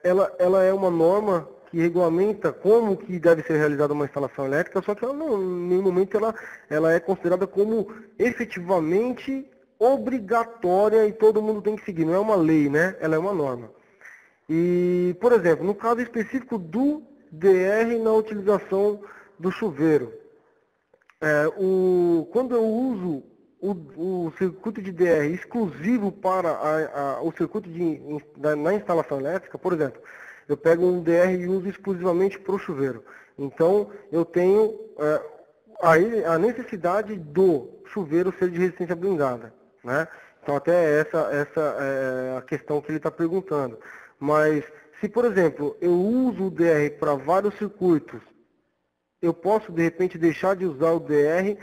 ela é uma norma que regulamenta como que deve ser realizada uma instalação elétrica, só que ela não, em nenhum momento ela é considerada como efetivamente obrigatória e todo mundo tem que seguir. Não é uma lei, né? Ela é uma norma. E, por exemplo, no caso específico do DR na utilização do chuveiro, quando eu uso o circuito de DR exclusivo para o circuito na instalação elétrica, por exemplo, eu pego um DR e uso exclusivamente para o chuveiro. Então, eu tenho a necessidade do chuveiro ser de resistência blindada, né? Então, até essa é a questão que ele está perguntando. Mas, se, por exemplo, eu uso o DR para vários circuitos, eu posso, de repente, deixar de usar o DR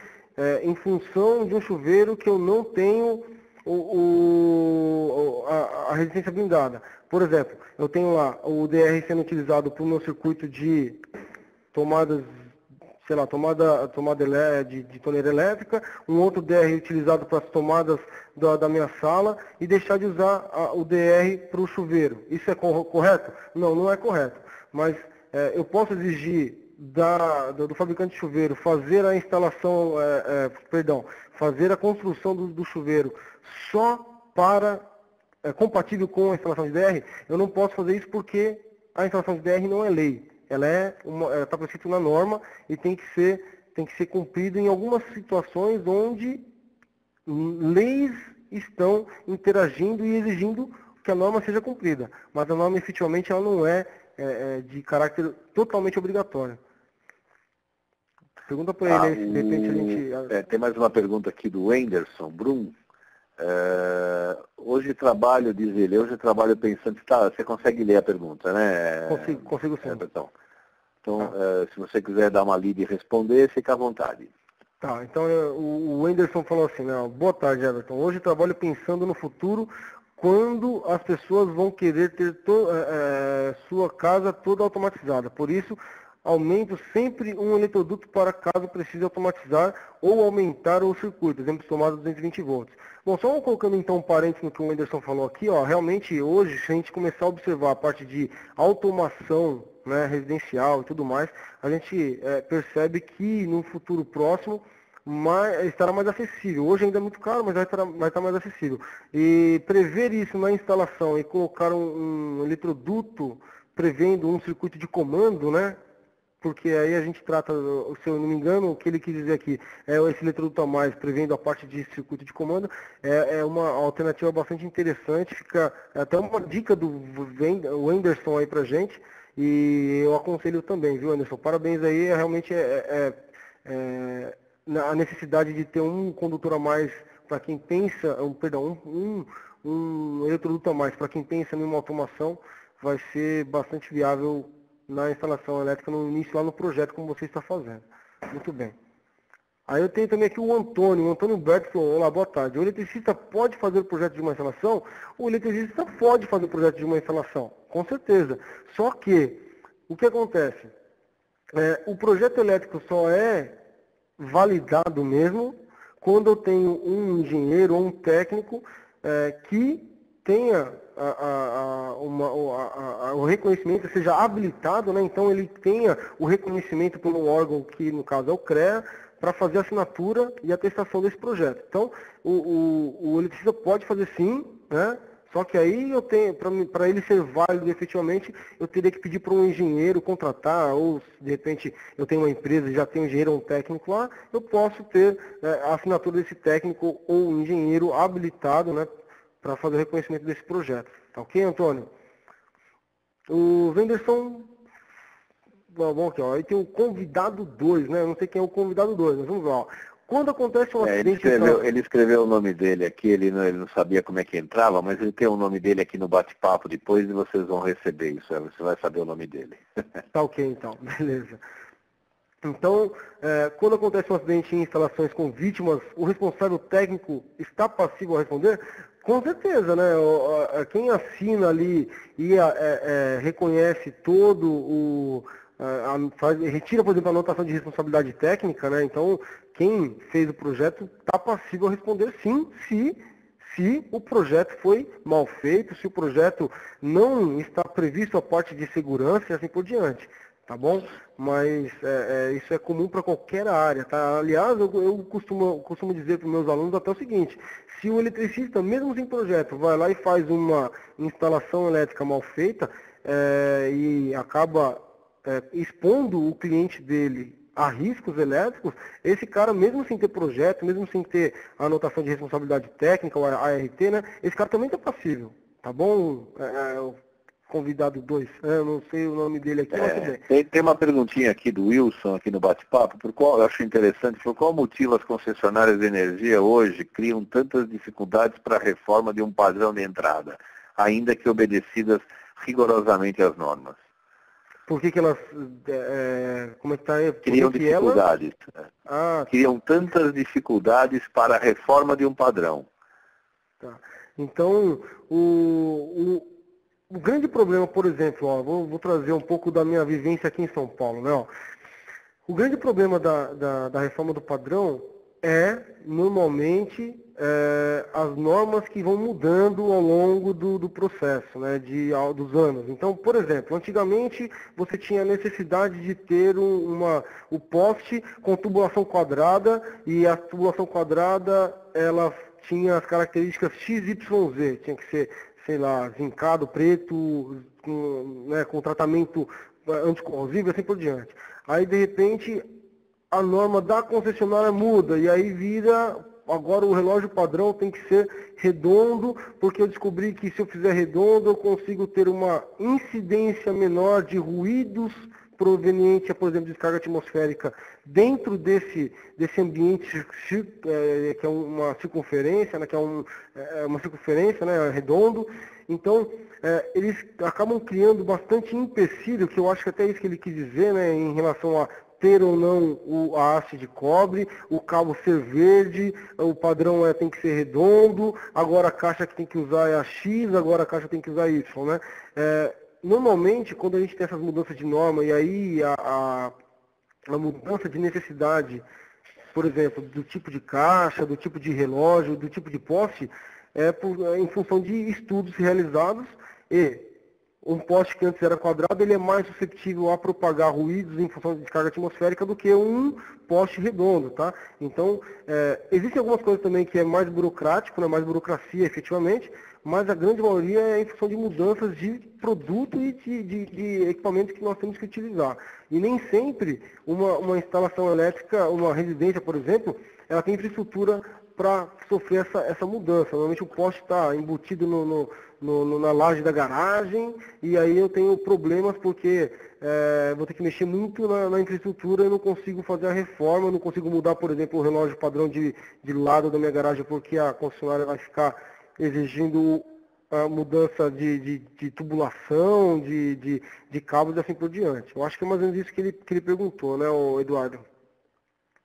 em função de um chuveiro que eu não tenho a resistência blindada. Por exemplo, eu tenho lá o DR sendo utilizado para o meu circuito de tomadas, sei lá, tomada de torneira elétrica, um outro DR utilizado para as tomadas da minha sala e deixar de usar o DR para o chuveiro. Isso é correto? Não, não é correto. Mas eu posso exigir do fabricante de chuveiro fazer a instalação, fazer a construção do chuveiro só para compatível com a instalação de DR. Eu não posso fazer isso porque a instalação de DR não é lei. Ela está prescrita na norma e tem que ser cumprida em algumas situações onde leis estão interagindo e exigindo que a norma seja cumprida. Mas a norma efetivamente ela não é de caráter totalmente obrigatório. Pergunta para ele aí, se de repente a gente... Tem mais uma pergunta aqui do Anderson Brum. Hoje trabalho, diz ele, pensando... Tá, você consegue ler a pergunta, né? Consigo sim. Então, se você quiser dar uma lida e responder, fica à vontade. Tá, então o Anderson falou assim, né? Boa tarde, Everton. Hoje trabalho pensando no futuro, quando as pessoas vão querer ter sua casa toda automatizada. Por isso, aumento sempre um eletroduto para caso precise automatizar ou aumentar o circuito, exemplo, tomada 220 volts. Bom, só colocando então um parênteses no que o Anderson falou aqui, realmente hoje, se a gente começar a observar a parte de automação, né, residencial e tudo mais, a gente percebe que no futuro próximo estará mais acessível. Hoje ainda é muito caro, mas vai estar mais acessível. E prever isso na instalação e colocar um eletroduto prevendo um circuito de comando, né? Porque aí a gente trata, se eu não me engano, o que ele quis dizer aqui é esse eletroduto a mais, prevendo a parte de circuito de comando, é uma alternativa bastante interessante, fica até uma dica do Anderson aí pra gente, e eu aconselho também, viu, Anderson? Parabéns aí, realmente a necessidade de ter um condutor a mais para quem pensa, um um eletroduto a mais. Para quem pensa em uma automação, vai ser bastante viável na instalação elétrica no início, lá no projeto, como você está fazendo. Muito bem. Aí eu tenho também aqui o Antônio Berto falou: olá, boa tarde. O eletricista pode fazer o projeto de uma instalação? O eletricista pode fazer o projeto de uma instalação, com certeza. Só que, o que acontece? O projeto elétrico só é validado mesmo quando eu tenho um engenheiro ou um técnico que tenha o reconhecimento, seja habilitado, né? Então ele tenha o reconhecimento pelo órgão que no caso é o CREA, para fazer a assinatura e atestação desse projeto. Então o eletricista pode fazer sim, né? Só que aí eu tenho, para ele ser válido efetivamente, eu teria que pedir para um engenheiro contratar, ou de repente eu tenho uma empresa e já tenho um engenheiro ou um técnico lá, eu posso ter a assinatura desse técnico ou engenheiro habilitado, né, para fazer o reconhecimento desse projeto. Tá ok, Antônio? O Wenderson, bom aqui, ó, aí tem o convidado 2, né? Eu não sei quem é o convidado 2, mas vamos lá. Ó. Quando acontece um acidente... Ele escreveu o nome dele aqui, ele não sabia como é que entrava, mas ele tem o nome dele aqui no bate-papo depois e vocês vão receber isso, você vai saber o nome dele. Tá ok, então, beleza. Então, quando acontece um acidente em instalações com vítimas, o responsável técnico está passivo a responder? Com certeza, né? Quem assina ali e reconhece todo o... retira, por exemplo, a anotação de responsabilidade técnica, né? Então, quem fez o projeto está passível a responder sim, se o projeto foi mal feito, se o projeto não está previsto a parte de segurança e assim por diante, tá bom? Mas isso é comum para qualquer área, tá? Aliás, eu costumo dizer para os meus alunos até o seguinte: se o eletricista, mesmo sem projeto, vai lá e faz uma instalação elétrica mal feita e acaba expondo o cliente dele a riscos elétricos, esse cara, mesmo sem ter projeto, mesmo sem ter a anotação de responsabilidade técnica, ou a ART, né, esse cara também está passível, tá bom? Convidado 2, eu não sei o nome dele aqui, mas tudo bem. Tem uma perguntinha aqui do Wilson, aqui no bate-papo, eu acho interessante, por qual motivo as concessionárias de energia hoje criam tantas dificuldades para a reforma de um padrão de entrada, ainda que obedecidas rigorosamente às normas? Por que elas... como é que está aí? Criam dificuldades. Criam tantas dificuldades para a reforma de um padrão. Tá. Então, o grande problema, por exemplo, ó, vou trazer um pouco da minha vivência aqui em São Paulo, né? Ó. O grande problema da reforma do padrão normalmente, as normas que vão mudando ao longo do processo, né, dos anos. Então, por exemplo, antigamente você tinha a necessidade de ter o poste com tubulação quadrada, e a tubulação quadrada ela tinha as características XYZ, tinha que ser, sei lá, zincado, preto, com tratamento anticorrosivo e assim por diante. Aí, de repente, a norma da concessionária muda, e aí agora o relógio padrão tem que ser redondo, porque eu descobri que se eu fizer redondo, eu consigo ter uma incidência menor de ruídos proveniente, por exemplo, de descarga atmosférica dentro desse ambiente que é uma circunferência, né, que é uma circunferência, né, redondo. Então, eles acabam criando bastante empecilho, que eu acho que até isso que ele quis dizer, né, em relação a ter ou não a haste de cobre, o cabo ser verde, o padrão tem que ser redondo, agora a caixa que tem que usar é a X, agora a caixa tem que usar Y, né? Normalmente, quando a gente tem essas mudanças de norma, e aí a mudança de necessidade, por exemplo, do tipo de caixa, do tipo de relógio, do tipo de poste, em função de estudos realizados, e um poste que antes era quadrado, ele é mais suscetível a propagar ruídos em função de descarga atmosférica do que um poste redondo, tá? Então, existem algumas coisas também que é mais burocrático, né, mais burocracia efetivamente, mas a grande maioria é em função de mudanças de produto e de equipamento que nós temos que utilizar. E nem sempre uma instalação elétrica, uma residência, por exemplo, ela tem infraestrutura para sofrer essa mudança. Normalmente o poste está embutido na laje da garagem, e aí eu tenho problemas porque vou ter que mexer muito na infraestrutura, eu não consigo fazer a reforma, eu não consigo mudar, por exemplo, o relógio padrão de lado da minha garagem, porque a concessionária vai ficar exigindo a mudança de tubulação, de cabos e assim por diante. Eu acho que é mais ou menos isso que ele perguntou, né, o Eduardo?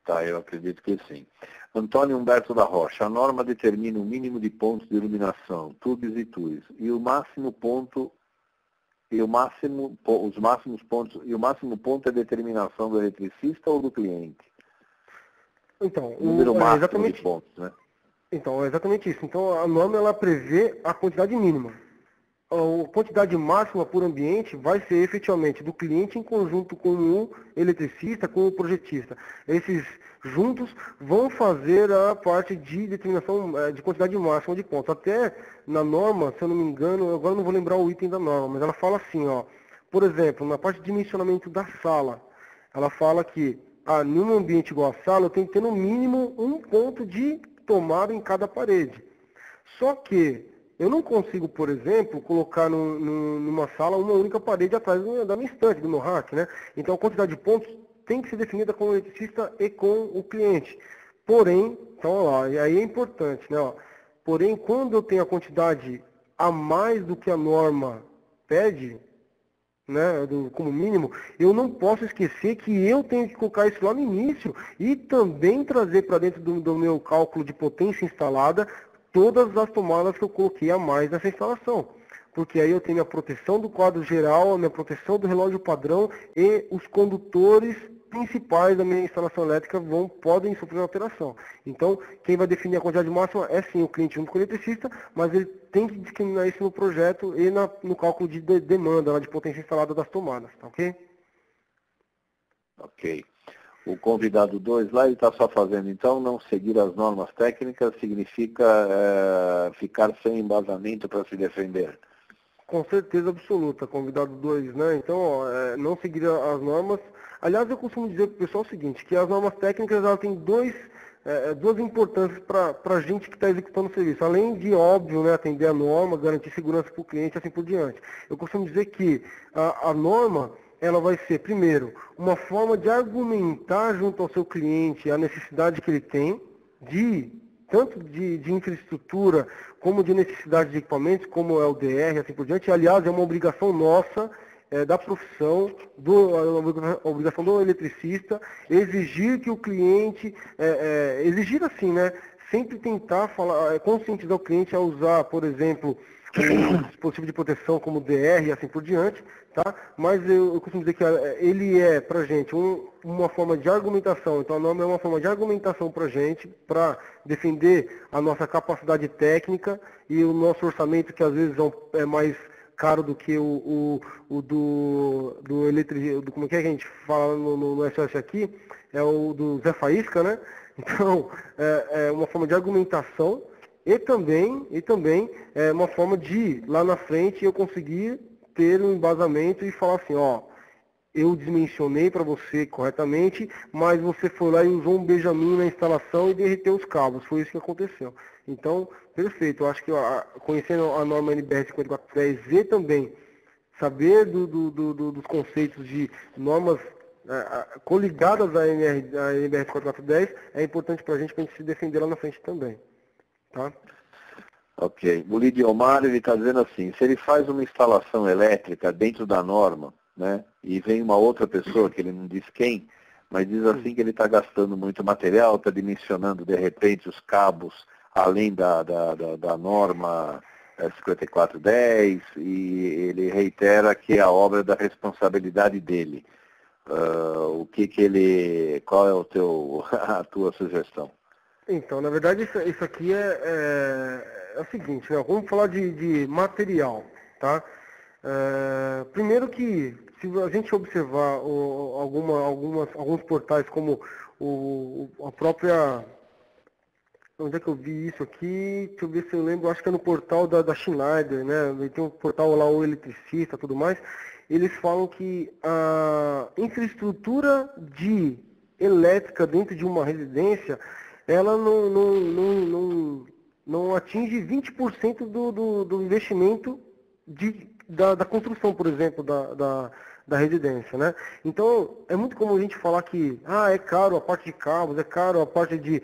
Tá, eu acredito que sim. Antônio Humberto da Rocha, a norma determina o mínimo de pontos de iluminação, tubes e TUIs, e o máximo ponto os máximos pontos, e o máximo ponto é determinação do eletricista ou do cliente? Então, O número máximo exatamente, de pontos, né? então, é exatamente isso. Então, a norma ela prevê a quantidade mínima. A quantidade máxima por ambiente vai ser efetivamente do cliente em conjunto com o eletricista, com o projetista. Esses juntos vão fazer a parte de determinação de quantidade máxima de pontos. Até na norma, se eu não me engano, agora não vou lembrar o item da norma, mas ela fala assim, ó, por exemplo, na parte de dimensionamento da sala, ela fala que em um ambiente igual à sala, eu tenho que ter no mínimo um ponto de tomada em cada parede. Só que eu não consigo, por exemplo, colocar numa sala uma única parede atrás da minha estante, do meu rack, né? Então a quantidade de pontos tem que ser definida com o eletricista e com o cliente. Porém, então olha lá, e aí é importante, né? Ó, porém, quando eu tenho a quantidade a mais do que a norma pede, né, como mínimo, eu não posso esquecer que eu tenho que colocar isso lá no início e também trazer para dentro do meu cálculo de potência instalada todas as tomadas que eu coloquei a mais nessa instalação. Porque aí eu tenho a proteção do quadro geral, a minha proteção do relógio padrão e os condutores principais da minha instalação elétrica podem sofrer alteração. Então, quem vai definir a quantidade máxima é sim o cliente junto com o eletricista, mas ele tem que discriminar isso no projeto e no cálculo de demanda, de potência instalada das tomadas, tá ok? Ok. O convidado 2 lá, ele está só fazendo, então, não seguir as normas técnicas significa ficar sem embasamento para se defender. Com certeza absoluta, convidado 2, né? Então, ó, não seguir as normas. Aliás, eu costumo dizer para o pessoal o seguinte, que as normas técnicas elas têm duas importâncias para a gente que está executando o serviço. Além de, óbvio, né, atender a norma, garantir segurança para o cliente e assim por diante. Eu costumo dizer que a norma ela vai ser, primeiro, uma forma de argumentar junto ao seu cliente a necessidade que ele tem tanto de infraestrutura, como de necessidade de equipamentos, como é o DR, assim por diante. Aliás, é uma obrigação nossa, da profissão, a obrigação do eletricista, exigir que o cliente, exigir assim, né? Sempre tentar conscientizar o cliente a usar, por exemplo, um dispositivo de proteção como o DR e assim por diante, tá? Mas eu costumo dizer que ele é, para a gente, uma forma de argumentação. Então, a norma é uma forma de argumentação para a gente, para defender a nossa capacidade técnica e o nosso orçamento, que às vezes é mais caro do que o do eletricista, como é que a gente fala no SOS aqui, é o do Zé Faísca, né? Então, é uma forma de argumentação e também é uma forma de, lá na frente, eu conseguir ter um embasamento e falar assim, ó, eu dimensionei para você corretamente, mas você foi lá e usou um Benjamin na instalação e derreteu os cabos. Foi isso que aconteceu. Então, perfeito. Eu acho que conhecendo a norma NBR 5410 e também saber dos conceitos de normas coligadas à NBR 5410 é importante para a gente se defender lá na frente também. Tá? Ok. O Lidiomar, ele está dizendo assim, se ele faz uma instalação elétrica dentro da norma, né, e vem uma outra pessoa, que ele não diz quem, mas diz assim que ele está gastando muito material, está dimensionando, de repente, os cabos além da norma 5410, e ele reitera que a obra é da responsabilidade dele. Qual é a tua sugestão? Então, na verdade, isso aqui é o seguinte, né? Vamos falar de material, tá? Primeiro que, se a gente observar alguns portais como a própria... Onde é que eu vi isso aqui? Deixa eu ver se eu lembro, acho que é no portal da Schneider, né? Tem um portal lá, o Eletricista e tudo mais. Eles falam que a infraestrutura de elétrica dentro de uma residência, ela não atinge 20% do investimento da construção, por exemplo, da residência, né? Então, é muito comum a gente falar que é caro a parte de cabos, é caro a parte de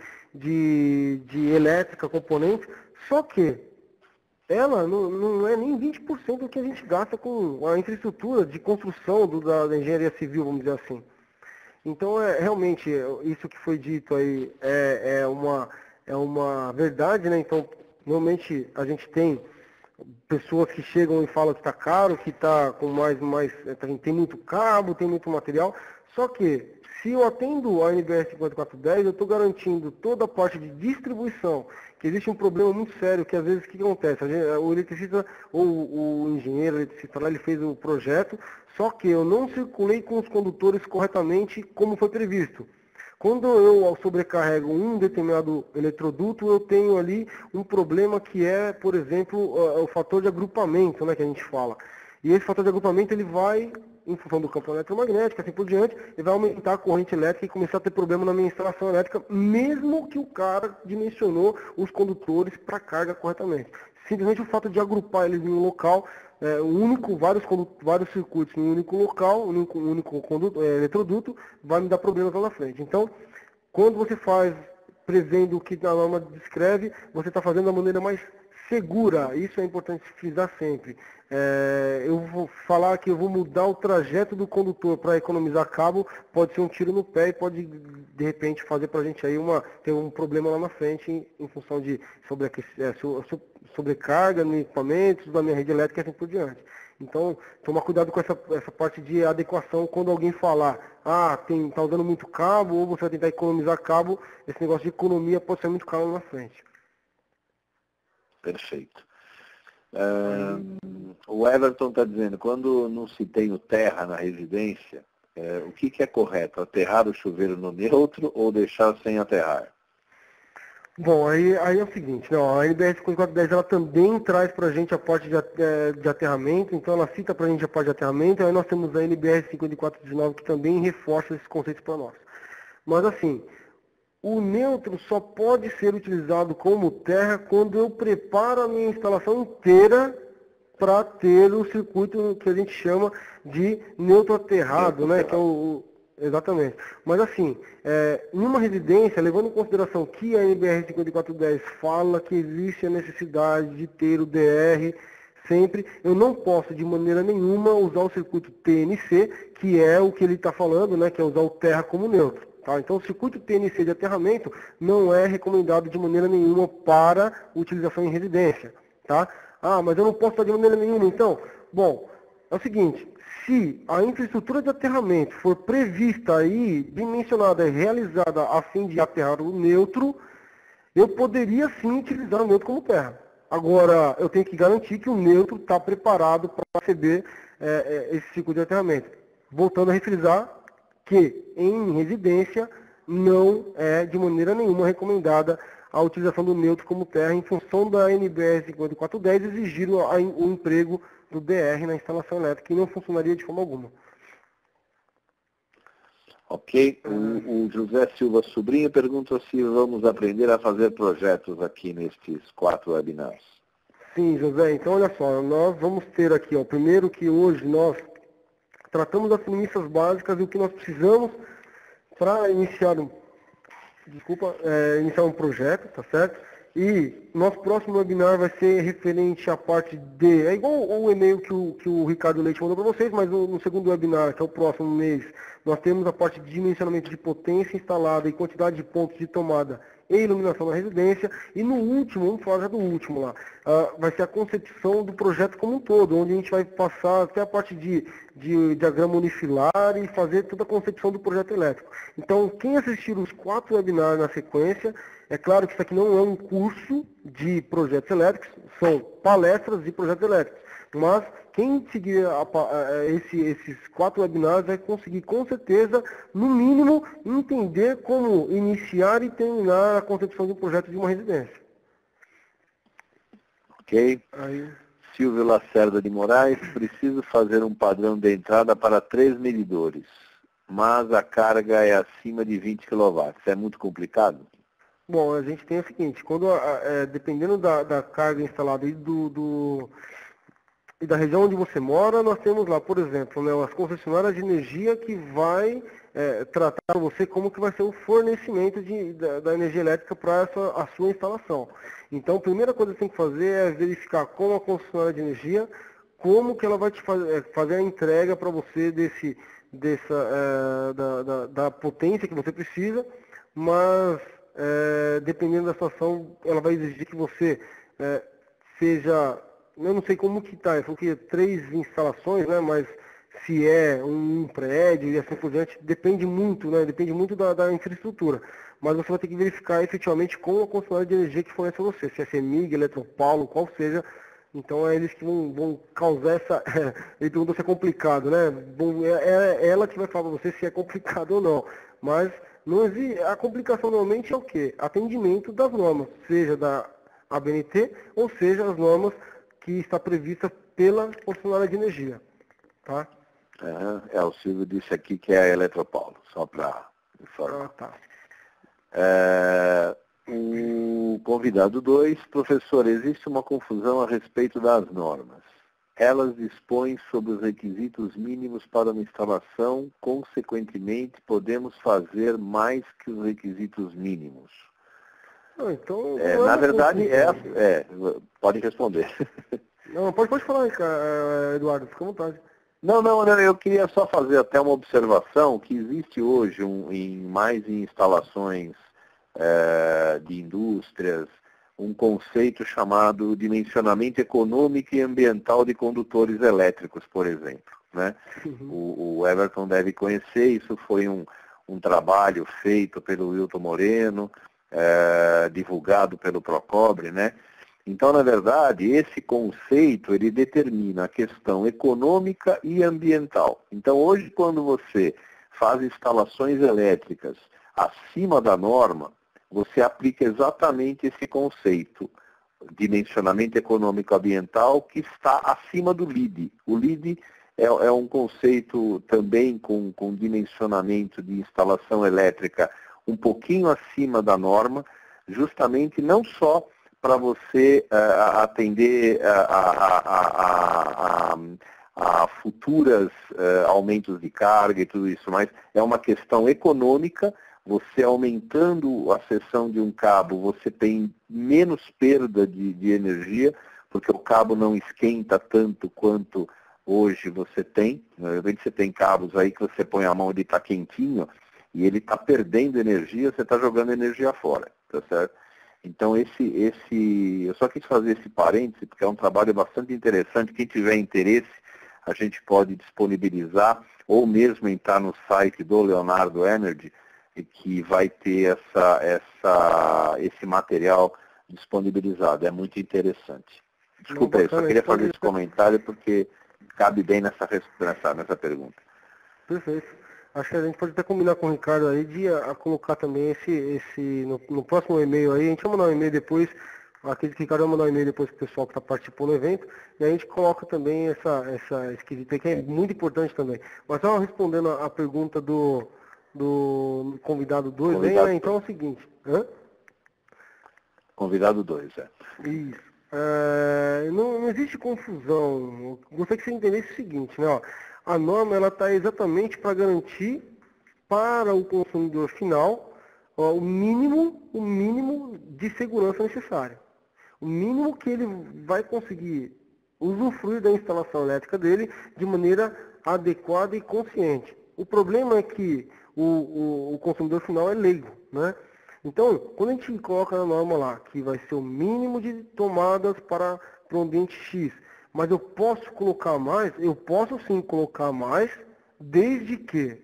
elétrica, componentes, só que ela não é nem 20% do que a gente gasta com a infraestrutura de construção da engenharia civil, vamos dizer assim. Então, realmente, isso que foi dito aí é uma verdade, né? Então, normalmente a gente tem pessoas que chegam e falam que está caro, que está com tem muito cabo, tem muito material, só que se eu atendo a NBR 5410, eu estou garantindo toda a parte de distribuição, que existe um problema muito sério, que às vezes o que acontece? O eletricista ou o engenheiro eletricista lá, ele fez o projeto, só que eu não circulei com os condutores corretamente como foi previsto. Quando eu sobrecarrego um determinado eletroduto, eu tenho ali um problema que é, por exemplo, o fator de agrupamento, né, que a gente fala. E esse fator de agrupamento ele vai, em função do campo eletromagnético, assim por diante, ele vai aumentar a corrente elétrica e começar a ter problema na minha instalação elétrica, mesmo que o cara dimensionou os condutores para carga corretamente. Simplesmente o fato de agrupar eles em um local vários circuitos em um único local, um único eletroduto, vai me dar problemas lá na frente. Então, quando você faz prevendo o que a norma descreve, você está fazendo da maneira mais segura. Isso é importante frisar sempre. Eu vou falar que eu vou mudar o trajeto do condutor para economizar cabo, pode ser um tiro no pé e pode, de repente, fazer para a gente aí ter um problema lá na frente em função de sobrecarga no equipamento, da minha rede elétrica e assim por diante. Então, tomar cuidado com essa parte de adequação quando alguém falar, tá usando muito cabo, ou você vai tentar economizar cabo, esse negócio de economia pode ser muito caro lá na frente. Perfeito. O Everton está dizendo, quando não se tem o terra na residência, o que é correto? Aterrar o chuveiro no neutro ou deixar sem aterrar? Bom, aí é o seguinte, não, a NBR 5410 ela também traz para a gente a parte de aterramento, então ela cita para a gente a parte de aterramento, aí nós temos a NBR 5419 que também reforça esses conceitos para nós. Mas assim, o neutro só pode ser utilizado como terra quando eu preparo a minha instalação inteira para ter o circuito que a gente chama de neutro aterrado, né? Que é exatamente. Mas assim, em uma residência, levando em consideração que a NBR 5410 fala que existe a necessidade de ter o DR sempre, eu não posso de maneira nenhuma usar o circuito TNC, que é o que ele está falando, né? Que é usar o terra como neutro. Tá? Então, o circuito TNC de aterramento não é recomendado de maneira nenhuma para utilização em residência. Tá? Mas eu não posso usar de maneira nenhuma, então? Bom, é o seguinte, se a infraestrutura de aterramento for prevista e dimensionada e realizada a fim de aterrar o neutro, eu poderia sim utilizar o neutro como terra. Agora, eu tenho que garantir que o neutro está preparado para receber esse ciclo de aterramento. Voltando a refrisar que em residência não é de maneira nenhuma recomendada a utilização do neutro como terra em função da NBR 5410 exigir o emprego do DR na instalação elétrica e não funcionaria de forma alguma. Ok. O José Silva Sobrinho pergunta se vamos aprender a fazer projetos aqui nestes 4 webinars. Sim, José. Então, olha só, nós vamos ter aqui, primeiro que hoje nós tratamos das premissas básicas e o que nós precisamos para iniciar um projeto, tá certo? E nosso próximo webinar vai ser referente à parte de... É igual o e-mail que o Ricardo Leite mandou para vocês, mas no segundo webinar, que é o próximo mês, nós temos a parte de dimensionamento de potência instalada e quantidade de pontos de tomada e iluminação na residência. E no último, vamos falar já do último lá, vai ser a concepção do projeto como um todo, onde a gente vai passar até a parte de diagrama unifilar e fazer toda a concepção do projeto elétrico. Então, quem assistir os 4 webinars na sequência, é claro que isso aqui não é um curso de projetos elétricos, são palestras de projetos elétricos. Mas quem seguir esses 4 webinars vai conseguir, com certeza, no mínimo, entender como iniciar e terminar a concepção de um projeto de uma residência. Ok. Silvio Lacerda de Moraes, preciso fazer um padrão de entrada para 3 medidores, mas a carga é acima de 20 kW. É muito complicado? Bom, a gente tem o seguinte, dependendo da carga instalada e e da região onde você mora, nós temos lá, por exemplo, né, as concessionárias de energia que vai tratar você como que vai ser o fornecimento da energia elétrica para a sua instalação. Então, a primeira coisa que você tem que fazer é verificar com a concessionária de energia como que ela vai te fazer a entrega para você da potência que você precisa, mas dependendo da situação, ela vai exigir que você seja, eu não sei como que está, falou que 3 instalações, né, mas se é um prédio e assim por diante, depende muito, né, depende muito da infraestrutura. Mas você vai ter que verificar efetivamente com a concessionária de energia que fornece a você, se é CEMIG, Eletropaulo, qual seja. Então é eles que vão causar essa. Ele perguntou se é complicado, né? Bom, é ela que vai falar para você se é complicado ou não. Mas não existe, a complicação normalmente é o quê? Atendimento das normas, seja da ABNT ou seja as normas que está prevista pela concessionária de energia. Tá? O Silvio disse aqui que é a Eletropaulo, só para informar. Tá. O convidado 2, professor, existe uma confusão a respeito das normas. Elas dispõem sobre os requisitos mínimos para uma instalação, consequentemente, podemos fazer mais que os requisitos mínimos. Não, então, na verdade, pode responder. Não, pode falar, Eduardo, fica à vontade. Não, eu queria só fazer até uma observação que existe hoje mais em instalações de indústrias, um conceito chamado dimensionamento econômico e ambiental de condutores elétricos, por exemplo. Né? Uhum. O Everton deve conhecer, isso foi um trabalho feito pelo Wilton Moreno, divulgado pelo Procobre, né? Então, na verdade, esse conceito, ele determina a questão econômica e ambiental. Então, hoje, quando você faz instalações elétricas acima da norma, você aplica exatamente esse conceito, dimensionamento econômico ambiental, que está acima do LEED. O LEED é um conceito também com dimensionamento de instalação elétrica um pouquinho acima da norma, justamente não só para você atender a futuras aumentos de carga e tudo isso, mas é uma questão econômica. Você aumentando a seção de um cabo, você tem menos perda de energia, porque o cabo não esquenta tanto quanto hoje você tem. Normalmente você tem cabos aí que você põe a mão, ele está quentinho, e ele está perdendo energia, você está jogando energia fora, tá certo? Então, eu só quis fazer esse parêntese, porque é um trabalho bastante interessante. Quem tiver interesse, a gente pode disponibilizar, ou mesmo entrar no site do Leonardo Energy, que vai ter esse material disponibilizado. É muito interessante. Desculpa aí, só queria fazer esse comentário, porque cabe bem nessa pergunta. Perfeito. Acho que a gente pode até combinar com o Ricardo aí de colocar também no próximo e-mail aí. A gente vai mandar um e-mail depois, acredito que o Ricardo vai mandar um e-mail depois para o pessoal que está participando do evento, e a gente coloca também essa esquisita que é muito importante também. Mas só respondendo a pergunta do convidado 2, né? Então é o seguinte. Convidado 2, Isso. Não existe confusão. Eu gostaria que você entendesse o seguinte, né? Ó, a norma está exatamente para garantir para o consumidor final o mínimo de segurança necessário. O mínimo que ele vai conseguir usufruir da instalação elétrica dele de maneira adequada e consciente. O problema é que o consumidor final é leigo, né? Então, quando a gente coloca na norma lá que vai ser o mínimo de tomadas para o ambiente X, mas eu posso colocar mais? Eu posso sim colocar mais, desde que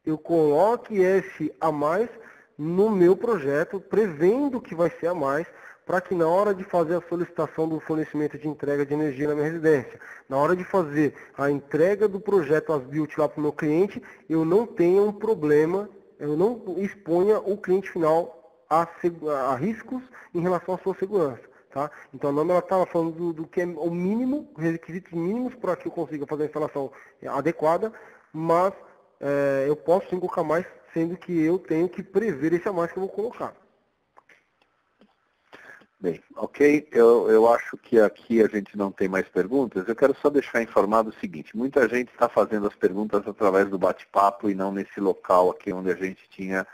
eu coloque esse a mais no meu projeto, prevendo que vai ser a mais, para que na hora de fazer a solicitação do fornecimento de entrega de energia na minha residência, na hora de fazer a entrega do projeto as-built lá para o meu cliente, eu não tenha um problema, eu não exponha o cliente final a riscos em relação à sua segurança. Tá? Então a norma estava falando do que é o mínimo, requisitos mínimos para que eu consiga fazer a instalação adequada, mas eu posso sim colocar mais, sendo que eu tenho que prever esse a mais que eu vou colocar. Bem, ok. Eu acho que aqui a gente não tem mais perguntas. Eu quero só deixar informado o seguinte. Muita gente está fazendo as perguntas através do bate-papo e não nesse local aqui onde a gente tinha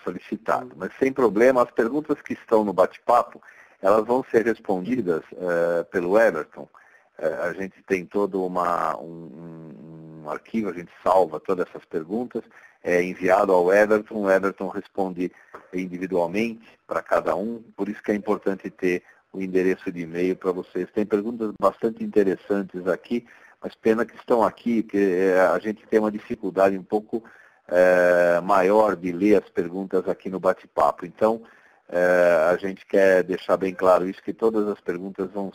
solicitado. Mas sem problema, as perguntas que estão no bate-papo, elas vão ser respondidas pelo Everton. A gente tem todo um arquivo, a gente salva todas essas perguntas, é enviado ao Everton, o Everton responde individualmente para cada um, por isso que é importante ter o endereço de e-mail para vocês. Tem perguntas bastante interessantes aqui, mas pena que estão aqui, que a gente tem uma dificuldade um pouco maior de ler as perguntas aqui no bate-papo. Então, a gente quer deixar bem claro isso, que todas as perguntas vão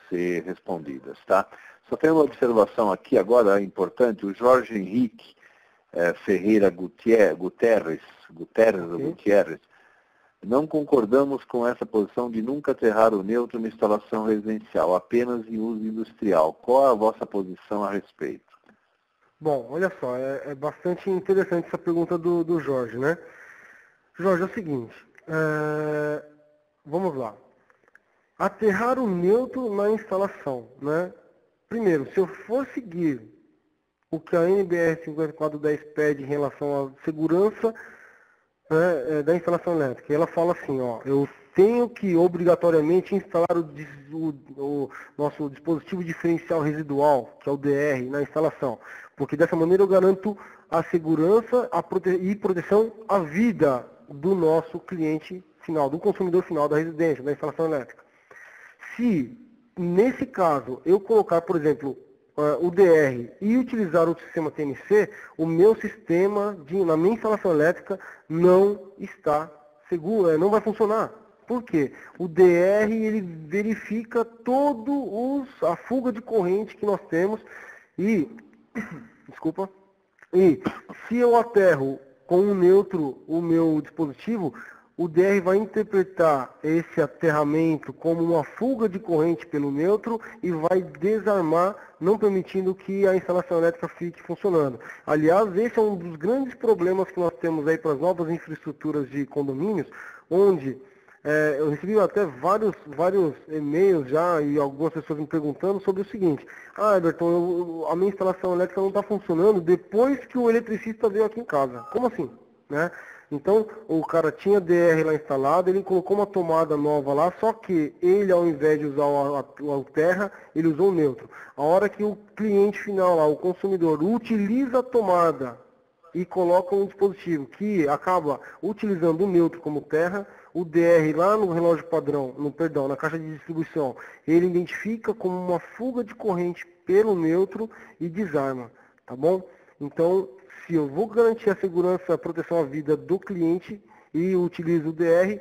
ser respondidas, tá? Só tem uma observação aqui agora importante, o Jorge Henrique Ferreira Gutierrez, não concordamos com essa posição de nunca aterrar o neutro em instalação residencial, apenas em uso industrial. Qual a vossa posição a respeito? Bom, olha só, é bastante interessante essa pergunta do Jorge, né? Jorge, é o seguinte, vamos lá. Aterrar o neutro na instalação, né? Primeiro, se eu for seguir o que a NBR 5410 pede em relação à segurança da instalação elétrica, ela fala assim, ó, eu tenho que obrigatoriamente instalar o nosso dispositivo diferencial residual, que é o DR, na instalação, porque dessa maneira eu garanto a segurança e proteção à vida do nosso cliente final, do consumidor final da residência, da instalação elétrica. Se, nesse caso, eu colocar, por exemplo, o DR e utilizar o sistema TNC, o meu sistema na minha instalação elétrica não está seguro, não vai funcionar. Por quê? O DR ele verifica a fuga de corrente que nós temos e, desculpa, e se eu aterro com um neutro o meu dispositivo, o DR vai interpretar esse aterramento como uma fuga de corrente pelo neutro e vai desarmar, não permitindo que a instalação elétrica fique funcionando. Aliás, esse é um dos grandes problemas que nós temos aí para as novas infraestruturas de condomínios, onde eu recebi até vários e-mails já e algumas pessoas me perguntando sobre o seguinte: Everton, a minha instalação elétrica não está funcionando depois que o eletricista veio aqui em casa. Como assim? Né? Então, o cara tinha DR lá instalado, ele colocou uma tomada nova lá, só que ele, ao invés de usar o terra, ele usou o neutro. A hora que o cliente final lá, o consumidor, utiliza a tomada e coloca um dispositivo que acaba utilizando o neutro como terra, o DR lá no relógio padrão, na caixa de distribuição, ele identifica como uma fuga de corrente pelo neutro e desarma, tá bom? Então, se eu vou garantir a segurança, a proteção à vida do cliente e utilizo o DR,